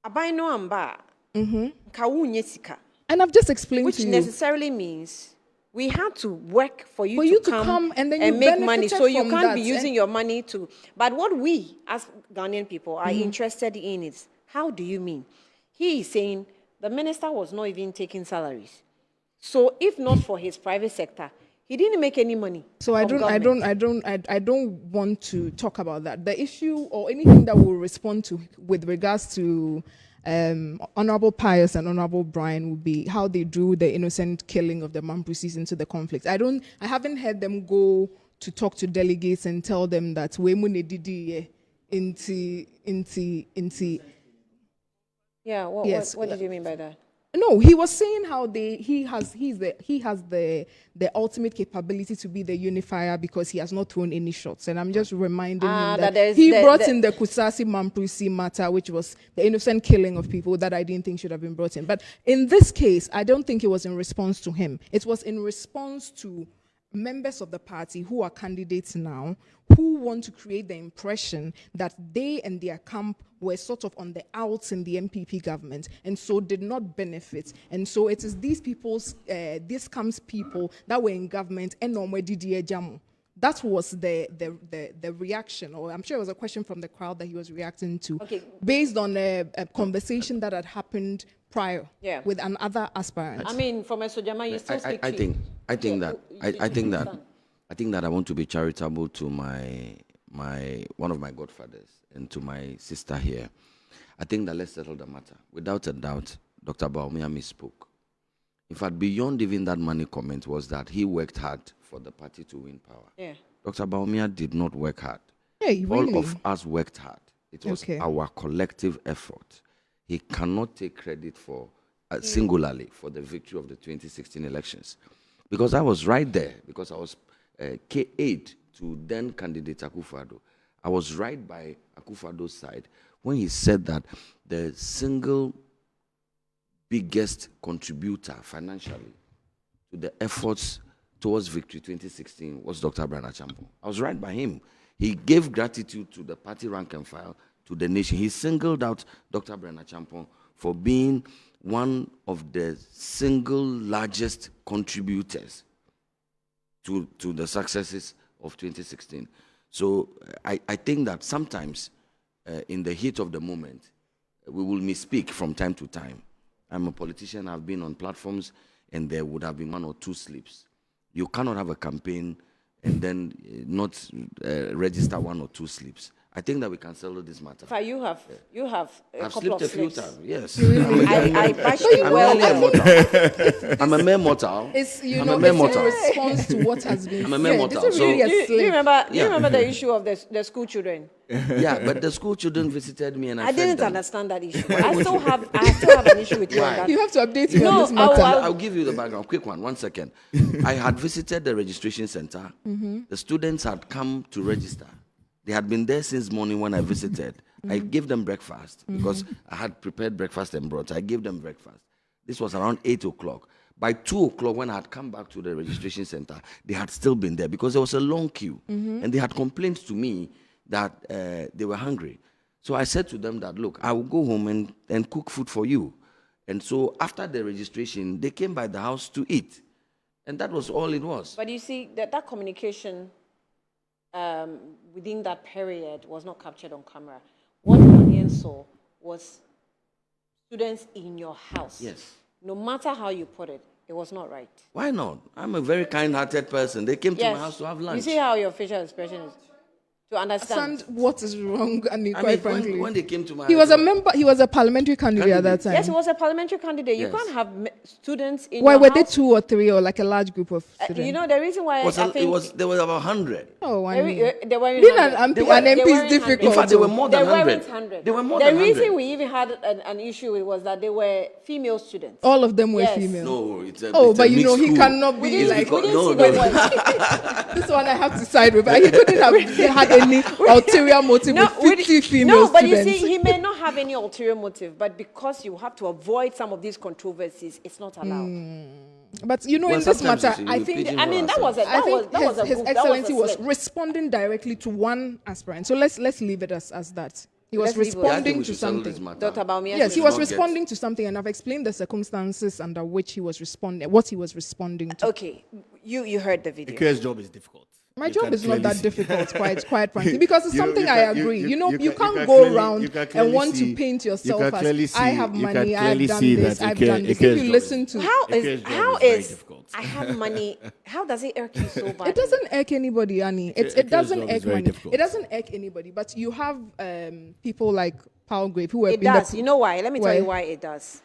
Abai no amba, kawunye sika. And I've just explained Which to you. necessarily means we had to work for you, to come and then you make money. benefited So you from can't that. be using your money to... But what we, as Ghanaian people, are interested in is, how do you mean? He is saying the minister was not even taking salaries. So if not for his private sector, he didn't make any money. So I from don't want to talk about that. The issue or anything that we'll respond to with regards to Honorable Pius and Honorable Bryan would be how they drew the innocent killing of the Mampusis into the conflict. I haven't heard them go to talk to delegates and tell them that we munedidi into. Yeah, what did you mean by that? No, he was saying how he has the ultimate capability to be the unifier because he has not thrown any shots. And I'm just reminding him that he brought in the Kusasi Mampusi matter, which was the innocent killing of people that I didn't think should have been brought in. But in this case, I don't think it was in response to him. It was in response to members of the party who are candidates now, who want to create the impression that they and their camp were sort of on the outs in the NPP government and so did not benefit. And so it is these camp's people that were in government and jamu. That was the reaction, or I'm sure it was a question from the crowd that he was reacting to, based on a conversation that had happened prior with another aspirant. I mean, from a Sojama, you still speak I think that I want to be charitable to one of my godfathers and to my sister here. I think that let's settle the matter. Without a doubt, Dr. Bawumia misspoke. In fact, beyond even that money comment was that he worked hard for the party to win power. Yeah. Dr. Bawumia did not work hard. Hey, really? All of us worked hard. It was our collective effort. He cannot take credit for singularly for the victory of the 2016 elections. Because I was right there, because I was K8 to then candidate Akufo-Addo. I was right by Akufo-Addo's side when he said that the single biggest contributor financially to the efforts towards victory 2016 was Dr. Bryan Agyapong. I was right by him. He gave gratitude to the party rank and file, to the nation. He singled out Dr. Bryan Agyapong for being one of the single largest contributors to the successes of 2016. So I think that sometimes in the heat of the moment, we will misspeak from time to time. I'm a politician, I've been on platforms, and there would have been one or two slips. You cannot have a campaign and then not register one or two slips. I think that we can settle this matter. In fact, you have a I've couple slipped of a few slips. times, yes. I bash you I'm well. only a mortal. I'm a mere mortal. It's I'm a mere it's mortal. in response to what has been I'm a said. mere mortal, It's really so- a Do you slip. remember? Do you Yeah. remember the issue of the school children? Yeah, but the school children visited me and I I fed didn't them. understand that issue. I still have an issue with you on that. You have to update me No, on this I'll- matter. I'll give you the background. Quick one second. I had visited the registration center. The students had come to register. They had been there since morning when I visited. I gave them breakfast because I had prepared breakfast and brought. I gave them breakfast. This was around 8 o'clock. By 2 o'clock, when I had come back to the registration center, they had still been there because there was a long queue. And they had complained to me that they were hungry. So I said to them that, look, I will go home and cook food for you. And so after the registration, they came by the house to eat. And that was all it was. But you see, that communication within that period was not captured on camera. What Ghanaians saw was students in your house. Yes. No matter how you put it, it was not right. Why not? I'm a very kind-hearted person. They came to my house to have lunch. You see how your facial expression is? To understand. Understand what is wrong, and I quite mean, frankly. when they came to my He was house, a member. He was a parliamentary candidate at that time. Yes, he was a parliamentary candidate. You Yes. can't have students in Why your were they house. 2 or 3 or like a large group of students? You know, the reason why I think there were about 100. Oh, I They, mean. they weren't Being 100. an They MP, weren't- an they MP is weren't 100. difficult. In fact, they were more They than weren't 100. 100. They were more the than reason 100. we even had an issue with was that they were female students. All of them were Yes. female. No, it's a Oh, it's but a you know, mixed he school. cannot We be didn't, like, we didn't No, see no. the boys. this one I have to side with. He couldn't have had any ulterior motive with 50 female no, but students. you see, he may not have any ulterior motive, but because you have to avoid some of these controversies, it's not allowed. But you know, Well, in this sometimes matter, you see, I we think pigeonhole I mean, that was a, ourselves. I that was think that was a His goof, that Excellency was, a was slip. responding directly to one aspirant. So let's leave it as that. He was Let's leave it. Yeah, I think responding we to should settle this something. matter. Dr. Bawumia. Yes, he should was not get- responding to something, and I've explained the circumstances under which he was responding, what he was responding to. Okay, you heard the video. Ike's job is difficult. My You job can is not clearly that see. difficult, quite frankly, because it's You know, something you I can- agree. You can can't clearly- go you around can and clearly want see- to paint you yourself can clearly as see- I have you can money, clearly I've done see this, that I've done this. Ike's If you job listen is- to Ike's job is very difficult. I have money? How does it irk you so bad? it doesn't irk anybody, Annie. It Ike's doesn't job is irk very money. difficult. It doesn't irk anybody. But you have people like Paul Grave who have It been does. the You know why? Let me tell you Why? why it does.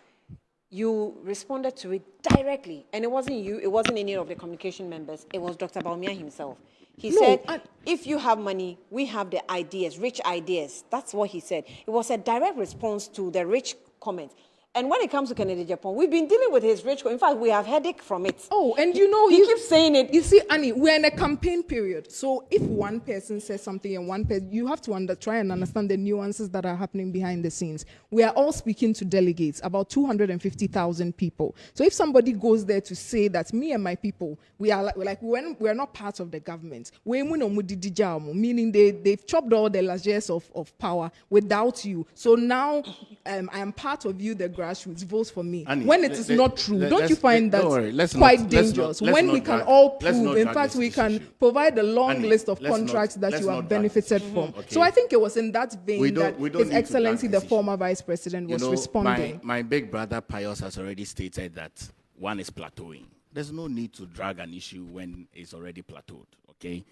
You responded to it directly, and it wasn't you. It wasn't any of the communication members. It was Dr. Bawumia himself. He No, said, if you have money, we have the ideas, rich ideas. That's what he said. It was a direct response to the rich comment. And when it comes to Kennedy Agyapong, we've been dealing with his rich. In fact, we have headache from it. Oh, and you know, He keeps saying it. You see, Annie, we're in a campaign period. So if one person says something and one person, you have to try and understand the nuances that are happening behind the scenes. We are all speaking to delegates, about 250,000 people. So if somebody goes there to say that me and my people, we are like when we're not part of the government, meaning they've chopped all the largesse of power without you. So now I am part of you, the grassroots, vote for me. Annie, When it is not true, don't you find that don't worry, let's quite not- let's not- dangerous? let's When not we can drag- all let's prove, not in drag fact, this we can issue. provide a long Annie, list of let's not- contracts that let's you not have drag this benefited issue. from. Okay. So I think it was in that We vein don't- that we don't His need to drag Excellency, the this issue. former Vice President, was responding. My big brother Pius has already stated that one is plateauing. There's no need to drag an issue when it's already plateaued, okay?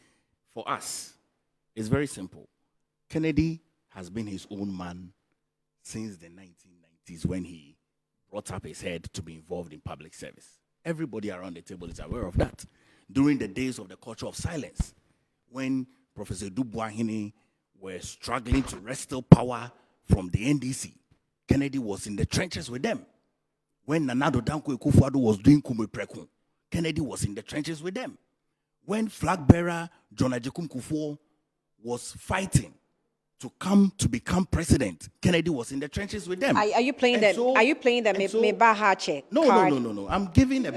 For us, it's very simple. Kennedy has been his own man since the 1990s when he brought up his head to be involved in public service. Everybody around the table is aware of that. During the days of the culture of silence, when Professor Dubois-Hine were struggling to wrestle power from the NDC, Kennedy was in the trenches with them. When Nana Danko Akufo-Addo was doing Kume Preku, Kennedy was in the trenches with them. When Flagbearer John Agyapong Kufuor was fighting to come to become president, Kennedy was in the trenches with them. Are you playing And that? so- Are you playing the and so- Mebahache No. card? I'm giving a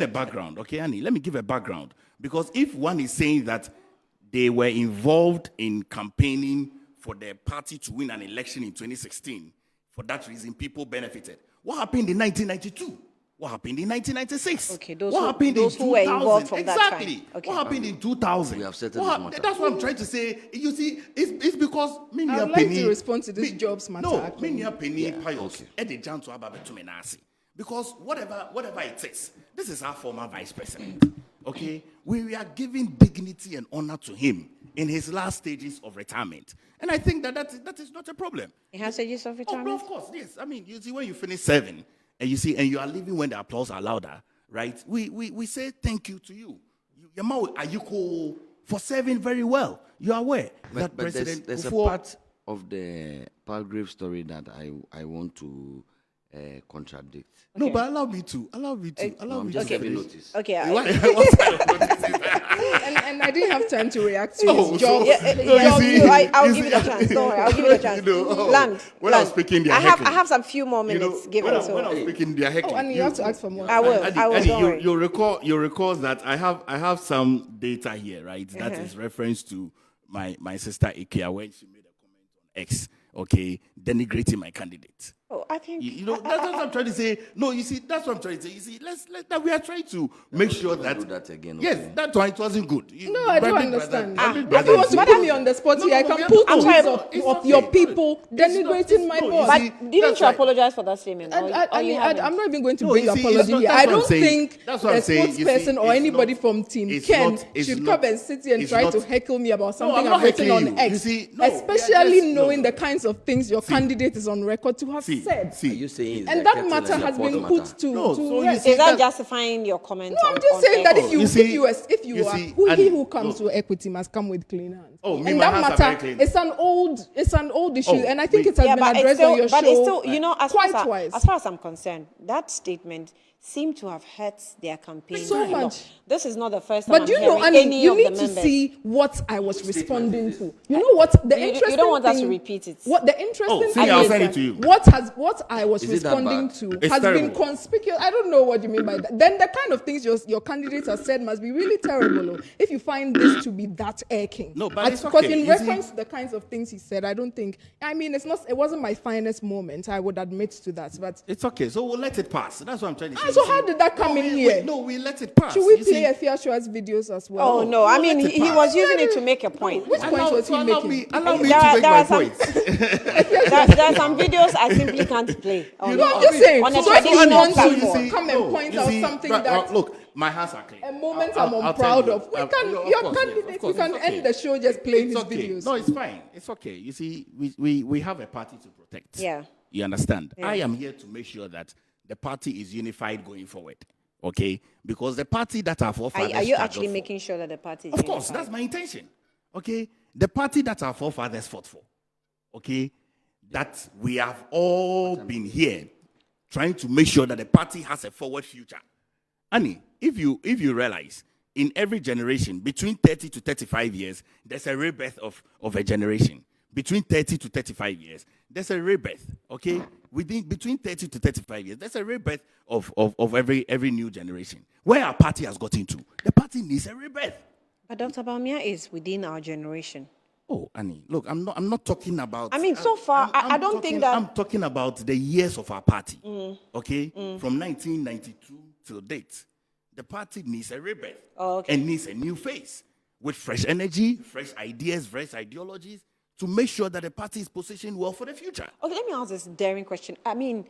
background. Okay, Annie, let me give a background. Because if one is saying that they were involved in campaigning for their party to win an election in 2016, for that reason, people benefited. What happened in 1992? What happened in 1996? Okay, those what who- happened those in who were 2000? involved from that time. Exactly. Okay. What happened in 2000? We have settled What this matter. That's what I'm trying to say. You see, it's because I would like to respond to this jobs matter, No, actually. me Penny Pius, Edejan to Ababetumenasi. Because whatever it is, this is our former vice president. Okay? We are giving dignity and honor to him in his last stages of retirement. And I think that is not a problem. It has stages of Oh, retirement? no, of course, yes. I mean, you see, when you finish serving, and you are leaving when the applause are louder, right? We say thank you to you. Yamau Ayuko for serving very well. You are aware that But President there's a Kufuor- part of the Palgrave story that I want to contradict. No, Okay. but allow me to. No, I'm to just finish. giving notice. Okay. What kind of notice is that? and I didn't have time to react to Oh, his job. Yeah, No, you Job, see- I'll you give you see- the chance. Don't worry, I'll give you the chance. Land. When I was speaking, they are I heckling. have some few more You know, minutes given. when I So was speaking, they are heckling. And you have to ask for more. I will. Adi, Don't worry. you recall that I have some data here, right? That is reference to my sister Ikea when she made a comment on X, okay, denigrating my candidate. Oh, I think You know, that's what I'm trying to say. No, you see, that's what I'm trying to say. You see, that we are trying to make sure that do that again, Yes, okay? that one it wasn't good. No, I do understand. My big If brother you want is- to put me on the spot No, here, I no, can we are put not- tweets it's of okay. your people It's not- denigrating my no, you boss. But see, didn't that's you right. apologize for that statement? Or you haven't? I'm not even going to No, bring you see, apology it's not- here. that's I what I'm don't saying. think That's what I'm a saying. You see, spokesperson or it's anybody not- from Team it's Ken not- it's should not- come and sit here and it's try not- to heckle me about something I'm I've not written heckling on you. X. You see, no, we are Especially just- knowing no. the kinds of things your candidate is on record to have said. Are you saying it's And the that kettle matter and the has pot been matter? put to No, so you rest. see- Is that that- justifying your comment? No, I'm on- just on saying that X? if you see- if you you are see, who Annie, who comes look. to equity must come with clean hands. Oh, me, and my that hands are matter very clean. it's an old issue, Oh, and I think we- it has Yeah, been but it's addressed still, on your but show. it's still, you know, as far quite as far as I'm concerned, that statement seemed to have hurt their campaign So a lot. much. This is not the first time But I'm you know, hearing Annie, any you of need the to members. see what I was responding to. You know what the You interesting don't want us to thing- repeat it. What the interesting Oh, see, thing I'll is send it that to you. what I was Is it that responding bad? to It's has been terrible. conspicuous. I don't know what you mean by that. Then the kind of things your candidates have said must be really terrible. If you find this to be that irking. No, but it's because okay. in You reference see- to the kinds of things he said, I don't think. I mean, it wasn't my finest moment. I would admit to that, but. It's okay, so we'll let it pass. That's what I'm trying to say. So You how see- did that come No, in we- here? No, we let it pass. Should we You play see- a Fair Show's videos as well? Oh no! I mean, let it he pass. was using it to make a point. Which point was he allow making? me, allow me There to are- make there my are some- point. There are some videos I simply can't play. On, No, I'm on- just saying. on a So if you traditional want to platform. come and point out something that- look, my hands are clean. A moment I'll I'm tell proud you. of. No, Your of course, candidate, yes, of you course, can it's okay. end the show just playing It's his okay. videos. No, it's fine. It's okay. You see, we have a party to protect. Yeah. You understand? Yeah. I am here to make sure that the party is unified going forward. Okay? Because the party that our forefathers Are you struggled actually for- making sure that the party is Of course, unified? that's my intention. Okay? The party that our forefathers fought for. Okay? That we have all been here trying to make sure that the party has a forward future. Annie, if you realize in every generation between 30 to 35 years, there's a rebirth of a generation. Between 30 to 35 years, there's a rebirth. Okay? Between 30 to 35 years, there's a rebirth of every new generation. Where our party has gotten to, the party needs a rebirth. But Dr. Bawumia is within our generation. Oh, Annie, look, I'm not talking about. I mean, so far, I don't think that- I'm talking about the years of our party. Okay, from 1992 till date, the party needs a rebirth. Oh, okay. And needs a new face with fresh energy, fresh ideas, fresh ideologies to make sure that the party is positioned well for the future. Okay, let me ask this daring question. I mean,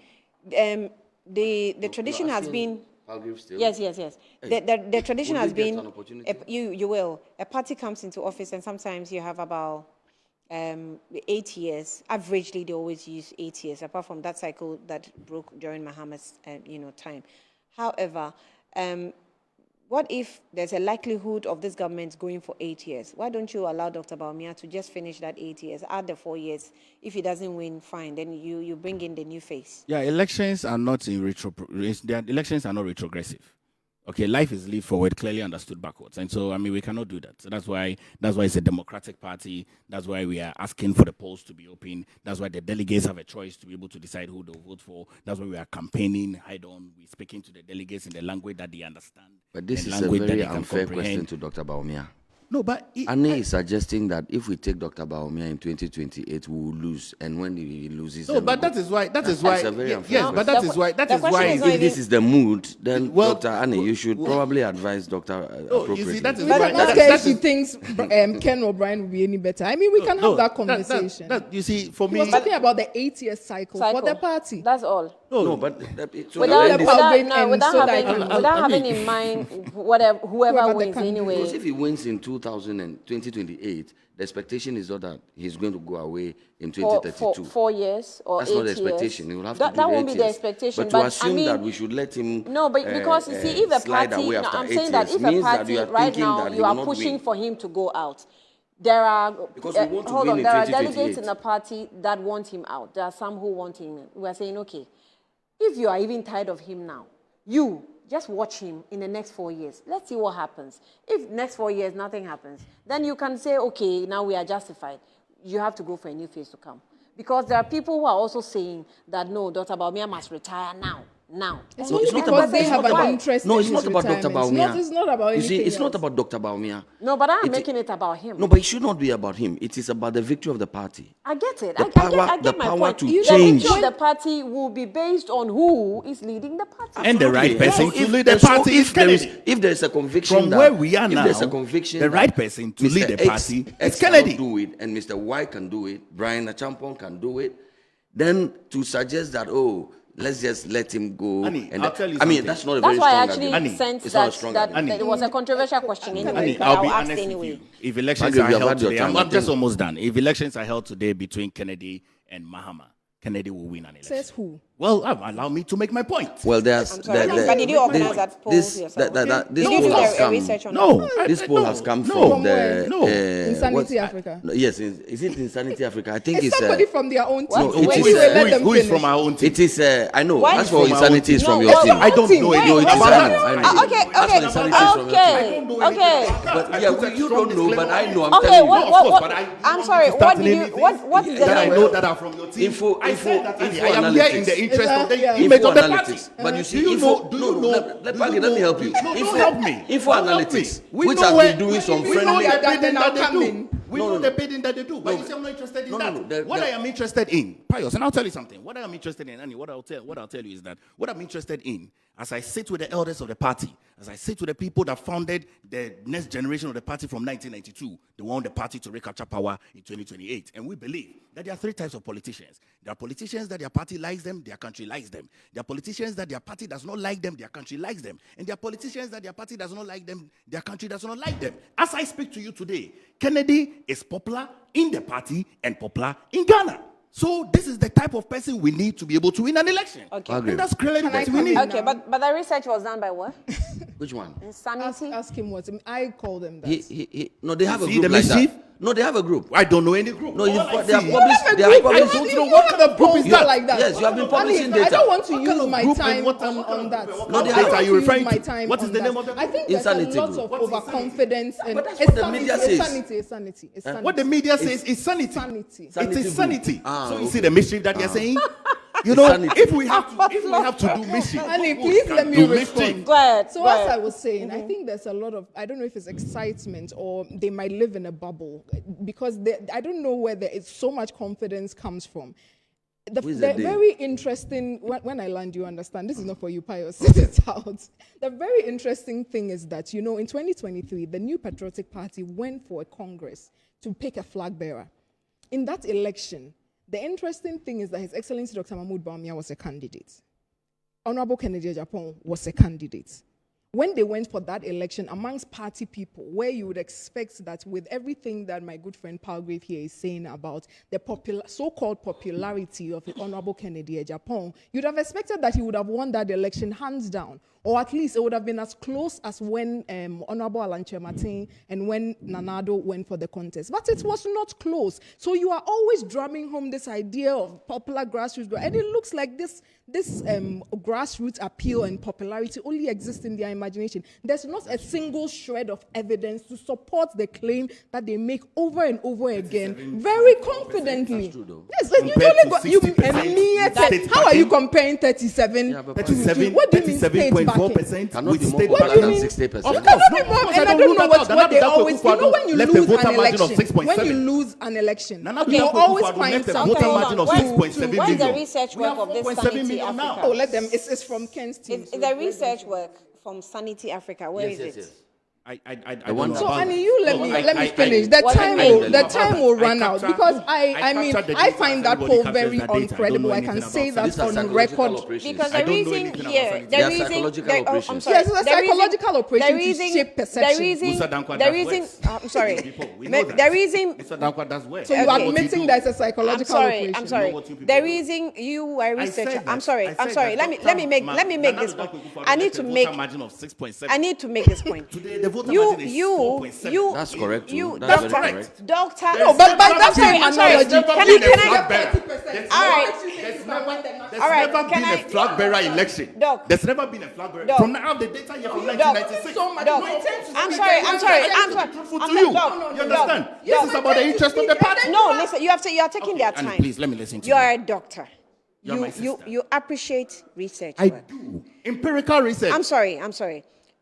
the tradition has been. Palgrave still? Yes. The tradition Would has we get been. an opportunity? You will. A party comes into office, and sometimes you have about 8 years. Averagely, they always use 8 years. Apart from that cycle that broke during Mahama's time. However, what if there's a likelihood of this government going for 8 years? Why don't you allow Dr. Bawumia to just finish that 8 years, add the 4 years? If he doesn't win, fine. Then you bring in the new face. Yeah, elections are not elections are not retrogressive. Okay, life is lived forward, clearly understood backwards, and so I mean we cannot do that. So that's why it's a democratic party. That's why we are asking for the polls to be open. That's why the delegates have a choice to be able to decide who they'll vote for. That's why we are campaigning head on. We're speaking to the delegates in the language that they understand. But this the is a language that very they can unfair comprehend. question to Dr. Bawumia. No, but Annie is suggesting that if we take Dr. Bawumia in 2028, we will lose, and when he loses, no, then but we that go. is why It's a very unfair yes, but that question. is why that The is question why is not If this is the mood, then Well, Dr. Annie, you should probably advise Dr. Oh, appropriately. you see, that is We why can ask that her if she is- thinks Ken O'Brien will be any better. I mean, we can have that conversation. You see, for He me, was talking about the 8-year cycle for the party. That's all. No, but so Without, then this- Power no, and without so that having, can- without I having mean- in mind whoever Whoever the wins candidate anyway. because if he wins in 2028, the expectation is not that he's going to go away in For 2032. 4 years or That's 8 not the years. expectation. He will have that, to do that the won't 8 be the years. expectation. But But to assume I mean, that we should let him no, but because you see, if a slide party, away no, after I'm 8 saying that years if a means that party you are right thinking now that he you will are not pushing win. for him to go out, there are Because we want to hold win on, in there are 2028. delegates in the party that want him out. There are some who want him. We are saying, okay, if you are even tired of him now, you just watch him in the next 4 years. Let's see what happens. If next 4 years nothing happens, then you can say, okay, now we are justified. You have to go for a new phase to come. Because there are people who are also saying that no, Dr. Bawumia must retire now. Now. It's No, only it's not because about- they it's have not an about- interest No, in it's his not about Dr. retirement. Bawumia. It's not about You see, anything it's not else. about Dr. Bawumia. No, but I'm It- making it about him. No, but it should not be about him. It is about the victory of the party. I get it. The I power- get the my power point. to The change. victory of the party will be based on who is leading the party. And the right Absolutely. person So to if- lead the so party is if there is Kennedy. if there is a conviction From that, where we are if now, there's a conviction the that right person to Mr. lead the X- party X is cannot Kennedy. do it, and Mr. Y can do it, Brian Agyapong can do it, then to suggest that, oh, let's just let him go. Annie, and I'll tell you I mean, something. that's not a That's very why I strong actually argument. Annie, sensed It's not a that, strong that, argument. that it was a controversial question anyway. Annie, But I'll be ask honest anyway. with you. If elections Margaret, are you have held had your today, time. I'm I just think- almost done. If elections are held today between Kennedy and Mahama, Kennedy will win an election. Says who? Well, allow me to make my point. Well, there's I'm sorry, but did you organize that poll this yourself? this Did you poll do has a come. research on No, that? This poll has come no, from From the where? No. Insanity what's- Africa. No, yes, is it Insanity Africa? I think It's it's somebody from their own team. no, it Anyway, is, let them who is finish. from our own team? it is. I know. Why That's from for our own Insanity team? is from No, your what's team. your I don't team? know Wait, anything No, it is. about I know. that. I know. Okay, That's for Insanity is from your okay, team. okay. But yeah, you don't know, but I know. I'm Okay, telling what, you. what, course, what, but I I'm don't sorry, start what did you, anything what is the that I name? know that are from your team. Info- I said info- that info I am here in analytics. the interest of the Yeah. image Info of the party. analytics. But you see, do you info, know? Do no, you no, know? let me help you. No, Info, don't help me. Info Don't help me. analytics, We which know has where- been doing some we know friendly. that bidding now that they come do. in. We No, know no, the no. bidding that they do, but No, you say I'm not interested in no, that. no, no, What the- I am interested in, Pius, and I'll tell you something. What I am interested in, Annie, what I'll tell you is that what I'm interested in, as I sit with the elders of the party, as I sit with the people that founded the next generation of the party from 1992, they want the party to recapture power in 2028. And we believe that there are three types of politicians. There are politicians that their party likes them, their country likes them. There are politicians that their party does not like them, their country likes them. And there are politicians that their party does not like them, their country does not like them. As I speak to you today, Kennedy is popular in the party and popular in Ghana. So this is the type of person we need to be able to win an election. Okay. Agree. And that's clearly Can I what we come need. in? Okay, but the research was done by what? Which one? Insanity? Ask him what. I call them that. No, they have a See group the like mischief? that. No, they have a group. I don't know any group. No, you've All I got, they have see- published. Have a They have group. published. I don't know what kind of group is that. like that. Yes, you have been publishing Annie, data. I don't want to What use kind of my group and time what kind on of that. group? No, I they don't have- want are you to use referring my to? time What is on the that. name of the I group? think there's Insanity a lot group. of What is overconfidence and that's what the media says. It's sanity. What the media says is sanity. Sanity. It Sanity is group. sanity. Ah, So you okay. see the mischief that you're saying? You know, Sanity. if we have to do mischief, Annie, who please can let me do respond. mischief? Go ahead. So go as ahead. I was saying, I think there's a lot of, I don't know if it's excitement or they might live in a bubble because I don't know where so much confidence comes from. The Who is the they? very interesting, when I land, you understand, this is not for you, Pius, sit it out. The very interesting thing is that, in 2023, the New Patriotic Party went for a Congress to pick a flag bearer. In that election, the interesting thing is that His Excellency Dr. Bawumia was a candidate. Honorable Kennedy Agyapong was a candidate. When they went for that election amongst party people, where you would expect that with everything that my good friend Palgrave here is saying about the so-called popularity of the Honorable Kennedy Agyapong, you'd have expected that he would have won that election hands down, or at least it would have been as close as when Honorable Alanche Martin and when Nanado went for the contest. But it was not close. So you are always drumming home this idea of popular grassroots, and it looks like this grassroots appeal and popularity only exists in their imagination. There's not a single shred of evidence to support the claim that they make over and over again, very confidently. That's true, though. Yes, like you Compared only to got you 60% and me. state How are you backing? comparing 37? Yeah, but to 37, what do you mean state backing? 37.4% Cannot with be more state popular do you than mean? 60%. Of Cannot course, be no, more, of course, and I I don't don't know rule what that out. they Nana always. You know when you left a lose voter an margin of election, 6.7. when you lose an election, Nana you Dapo always Akufo-Addo find left a something. voter Hold margin on, of where's- 6.7 where's the million. research We work have of this 4.7 Sanity million now. Africa? Oh, let them. It's from Ken's team. Is the research work from Sanity Africa? Where is Yes, it? yes. I The don't one- know So, about Annie, it. you let No, me finish. The what time I mean- will the about time that. will run out capture- because I I capture the I data find as that everybody poll captures very the data. I don't uncredible. know I can anything say about that These are on psychological record. operations. Because I the don't know reason anything about here, sanity. the They are reason, psychological I'm operations. sorry. Yes, it's a the reason- psychological operation the to reason- shape perception. The reason, Musa Dankwa the does reason, worse. I'm sorry. People, we know The that. reason, Mr. Dankwa does worse. So you're Okay. admitting that it's a psychological I'm sorry. operation. I'm sorry. what you people The do. reason you are I researcher. said I'm that- sorry. I I'm said sorry. that Let me make Nana this Dr. point. Kufuor I need left to a make. voter margin of 6.7. I need to make this point. Today, the voter You, margin is 4.7. That's correct, too. You, That's doctor, very correct. doctor. No, but by that same I'm sorry. analogy, Can you I- can can I- get 30%. All right. There's All right, never can been I- a flag bearer election. Doc. There's never been a flag bearer. Doc. From now, the data here from Doc. 1996. So much. Doc. No, it tends to I'm be sorry. very- I'm sorry. I I'm have to sorry. be truthful I'm to sorry. you. Doc, You understand? Doc, This is about the interest of the party. No, listen. You are taking their Annie, time. please, let me listen to You you. are a doctor. You're my sister. You appreciate research I work. do. Empirical research. I'm sorry.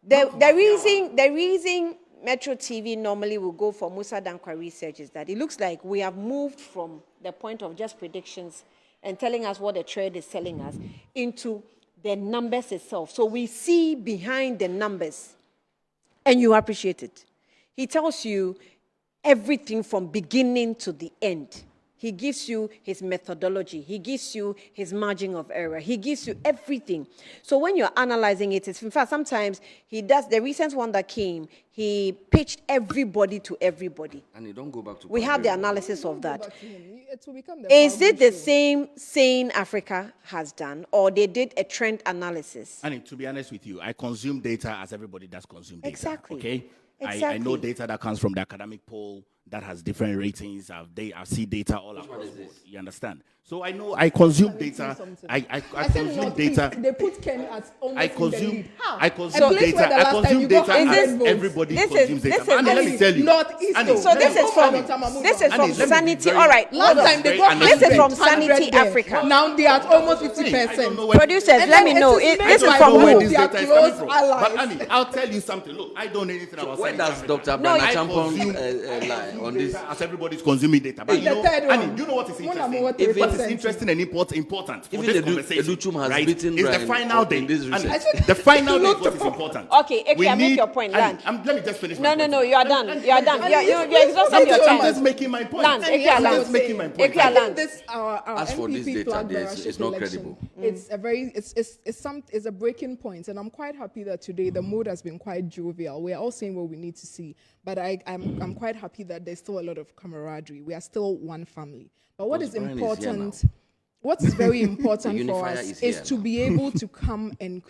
The reason Metro TV normally will go for Musa Dankwa research is that it looks like we have moved from the point of just predictions and telling us what the trade is telling us into the numbers itself. So we see behind the numbers, and you appreciate it. He tells you everything from beginning to the end. He gives you his methodology. He gives you his margin of error. He gives you everything. So when you're analyzing it, in fact, sometimes he does, the recent one that came, he pitched everybody to everybody. And you don't go back to We have the Bryan. analysis of that. Back to him. It will become the Is Power it the show. same saying Africa has done, or they did a trend analysis? And to be honest with you, I consume data as everybody does consume data. Exactly. Okay? I Exactly. know data that comes from the academic poll that has different ratings. I see data all across the board. You understand? So I know I consume data. I I said consume Northeast, data. They put Ken as almost I in the consume lead. How? I A consume place where data. the I last time consume you got data 100 as votes. everybody This is- consumes data. this is But Annie, the- let me tell you. Northeast, Annie, though. So let this me- is from Annie, this is Annie, from let me be Sanity. very- All right, Last hold on. time they Very got honest. This is from 100 Sanity there. Africa. Now they are at almost I 50%. don't know where- Producers, And let then me know. it is This made is by I don't know from where who? this Their data is coming close from. allies. But Annie, I'll tell you something. Look, I don't know anything about Where Sanity does Africa. Dr. No, Bryan I Champon lie on this? As everybody's consuming data. But In the third Annie, one, you know what is one interesting? more Even- What is 3%. interesting and important for Even this Edu- conversation, Educhum has right, beaten is the Bryan final in day. this Annie, research. the final day is what is important. Okay, Eki, We I make need- your point, Annie, land. let me just finish No, my no, point. no, you are done. You are done. You're exhausting I'm your just time. making my point. Land, Eki, I'm land. just making my point. Eki, land. I think this our As for this NPP data, Flagbearer it's not election, credible. It's a very it's a breaking point, and I'm quite happy that today the mood has been quite jovial. We are all saying what we need to see, but I'm quite happy that there's still a lot of camaraderie. We are still one family. But what is Bryan is here important? What is very important The for unifier us is is here to now. be able to come and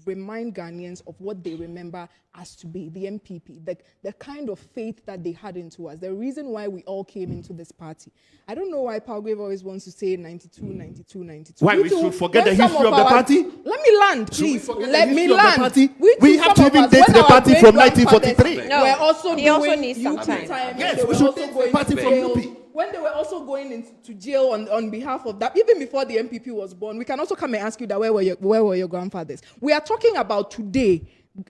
remind Ghanaians of what they remember as to be the MPP, the kind of faith that they had into us, the reason why we all came into this party. I don't know why Palgrave always wants to say 92, 92, 92. Why, You we two, should forget when the some history of the our- party? Let me land, Should we please. forget the Let me history of the land. party? We We two, have some to of even us, date when the our party from great-grandfathers 1943. No, were also he also doing needs some UP time. time. Yes, They we were should also date the going party to from jail. UP. When they were also going into jail on behalf of that, even before the MPP was born, we can also come and ask you that where were your grandfathers? We are talking about today,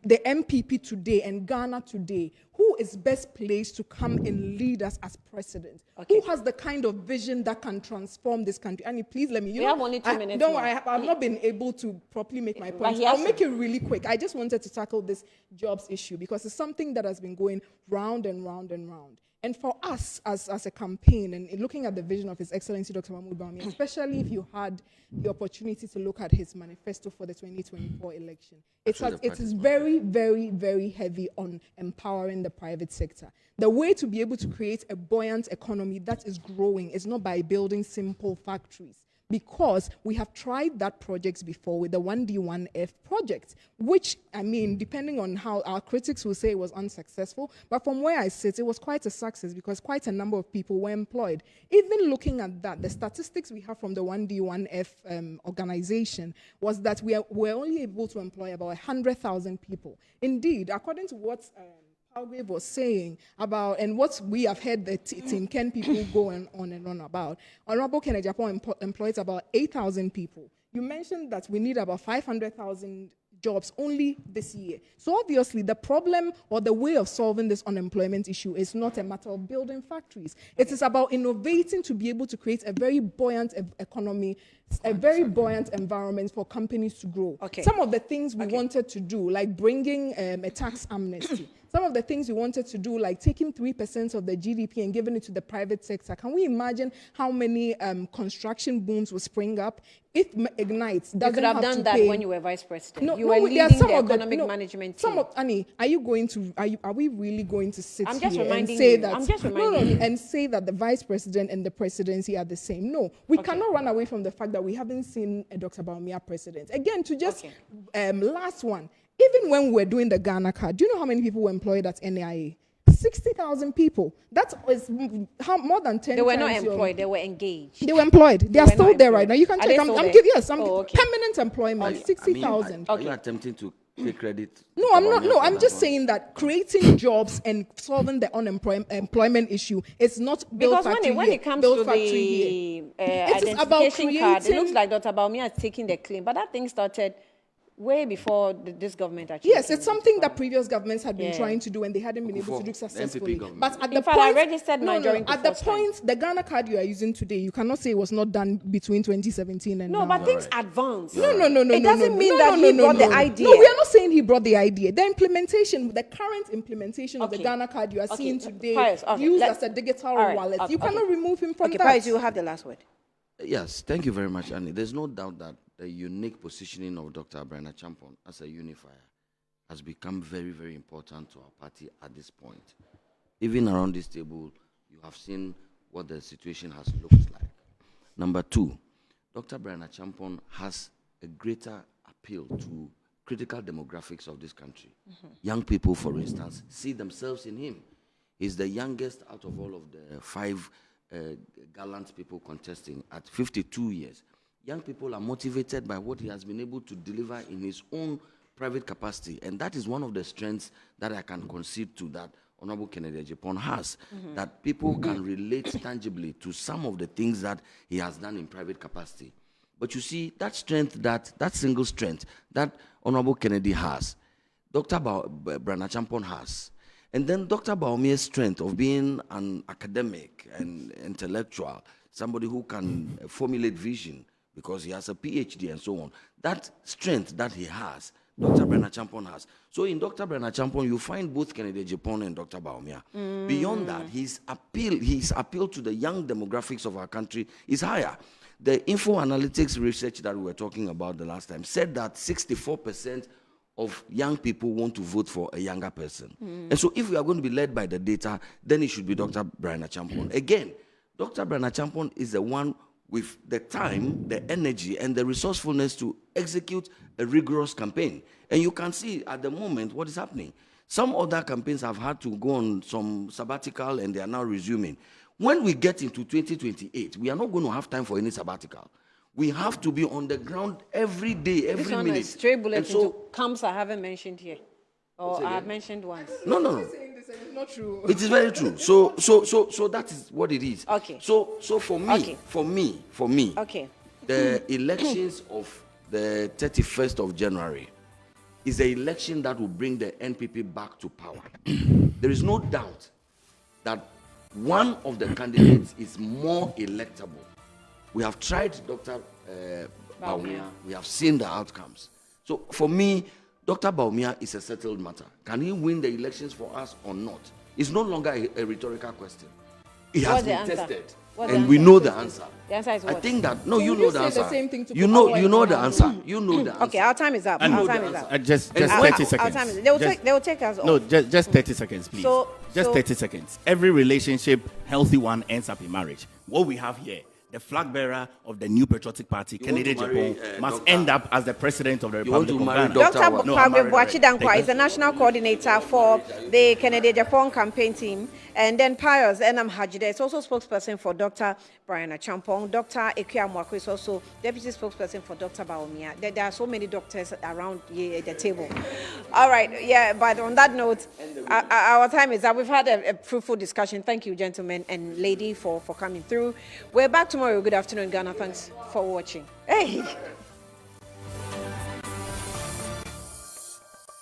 the MPP today and Ghana today. Who is best placed to come and lead us as president? Okay. Who has the kind of vision that can transform this country? Annie, please let me. We have only 2 minutes Don't more. worry, I've not been able to properly make my point. he has I'll to. make it really quick. I just wanted to tackle this jobs issue because it's something that has been going round and round and round. And for us as a campaign and looking at the vision of His Excellency Dr. Bawumia, especially if you had the opportunity to look at his manifesto for the 2024 election, it is very, very, very heavy on empowering the private sector. The way to be able to create a buoyant economy that is growing is not by building simple factories. Because we have tried that project before with the 1D1F project, which, I mean, depending on how our critics will say it was unsuccessful, but from where I sit, it was quite a success because quite a number of people were employed. Even looking at that, the statistics we have from the 1D1F organization was that we were only able to employ about 100,000 people. Indeed, according to what Palgrave was saying about, and what we have heard the Team Ken people go on and on about, Honorable Ken Agyapong employs about 8,000 people. You mentioned that we need about 500,000 jobs only this year. So obviously the problem or the way of solving this unemployment issue is not a matter of building factories. It is about innovating to be able to create a very buoyant economy a very buoyant environment for companies to grow. Okay. Some of the things we wanted to do, like bringing a tax amnesty, some of the things we wanted to do, like taking 3% of the GDP and giving it to the private sector. Can we imagine how many construction booms will spring up? If Ignites doesn't You could have done that pay, when you were vice president. no, you no, were there are leading some the of economic management team. Some of, Annie, are we really going to sit I'm just here and reminding say you. that? I'm just no, reminding you. and say that the vice president and the presidency are the same. No, we cannot run away from the fact that we haven't seen a Dr. Bawumia president. Again, to just last one. Even when we were doing the Ghana card, do you know how many people were employed at NIA? 60,000 people. That is more than 10 They were times not employed. They were engaged. They were employed. They are were still not there right employed. now. You can Are check. they I'm still there? giving yes. Oh, okay. Permanent employment. 60,000. Are you attempting to take credit? No, I'm not. No, for I'm that just one? saying that creating jobs and solving the employment issue is not build Because factory when here, it comes build to factory the here. It is about identification card, it looks creating- like Dr. Bawumia is taking the claim. But that thing started way before this government actually. Yes, came it's something into that power. previous governments had been Yeah. trying to do and they hadn't been able to do Before the successfully. NPP government. But at In the fact, I point, registered mine during the at the first time. point, the Ghana card you are using today, you cannot say it was not done between 2017 and No, now. but things advance. No. It doesn't mean that no, he no, brought no. the idea. No, we are not saying he brought the idea. The implementation, the current implementation of the Okay. Ghana card you are Okay. seeing today, Pius, okay, used let's- as a digital all right, wallet. okay, You cannot remove him from Okay, that. Pius, you have the last word. Yes, thank you very much, Annie. There's no doubt that the unique positioning of Dr. Bryan Agyapong as a unifier has become very, very important to our party at this point. Even around this table, you have seen what the situation has looked like. Number two, Dr. Bryan Agyapong has a greater appeal to critical demographics of this country. Young people, for instance, see themselves in him. He's the youngest out of all of the five gallant people contesting at 52 years. Young people are motivated by what he has been able to deliver in his own private capacity, and that is one of the strengths that I can concede to that Honorable Kennedy Agyapong has, that people can relate tangibly to some of the things that he has done in private capacity. But you see, that strength, that single strength that Honorable Kennedy has, Dr. Bryan Agyapong has, and then Dr. Bawumia's strength of being an academic and intellectual, somebody who can formulate vision because he has a PhD and so on. That strength that he has, Dr. Bryan Agyapong has. So in Dr. Bryan Agyapong, you find both Kennedy Agyapong and Dr. Bawumia. Beyond that, his appeal to the young demographics of our country is higher. The info analytics research that we were talking about the last time said that 64% of young people want to vote for a younger person. And so if we are going to be led by the data, then it should be Dr. Bryan Agyapong. Again, Dr. Bryan Agyapong is the one with the time, the energy, and the resourcefulness to execute a rigorous campaign. And you can see at the moment what is happening. Some other campaigns have had to go on some sabbatical and they are now resuming. When we get into 2028, we are not going to have time for any sabbatical. We have to be on the ground every day, every This one minute. is stray bullet And so, into camps I haven't mentioned here. Or I have mentioned once. no. Saying this and it's not true. It is very true. So that is what it is. Okay. So for me, Okay. for me, Okay. the elections of the 31st of January is the election that will bring the NPP back to power. There is no doubt that one of the candidates is more electable. We have tried Dr. Bawumia. We have seen the outcomes. So for me, Dr. Bawumia is a settled matter. Can he win the elections for us or not? It's no longer a rhetorical question. It has What's the been answer? tested. What's the And we answer? know the answer. The answer is I what? think that, no, So you would know you the say the answer. same thing to You put know power the in your answer. hands? You know the answer. Okay, our time is up. And Our know time the is answer. up. Just And 30 Our seconds. time is, they will take us off. No, just 30 seconds, please. So- just so- 30 seconds. Every relationship, healthy one, ends up in marriage. What we have here, the flag bearer of the New Patriotic Party, Kennedy want to marry, Agyapong, must Doctor- end up as the president of the You want Republic to of marry Ghana. Doctor Dr. what? No, I'm Kwame married Boachi already. Dankwa is the national coordinator for the Kennedy Agyapong campaign team. And then Pius Enam Hajide is also spokesperson for Dr. Bryan Agyapong. Dr. Ekuya Mwako is also deputy spokesperson for Dr. Bawumia. There are so many doctors around here at the table. All right, yeah, but on that note, our time is up. We've had a fruitful discussion. Thank you, gentlemen and lady, for coming through. We're back tomorrow. Good afternoon, Ghana. Thanks for watching. Hey!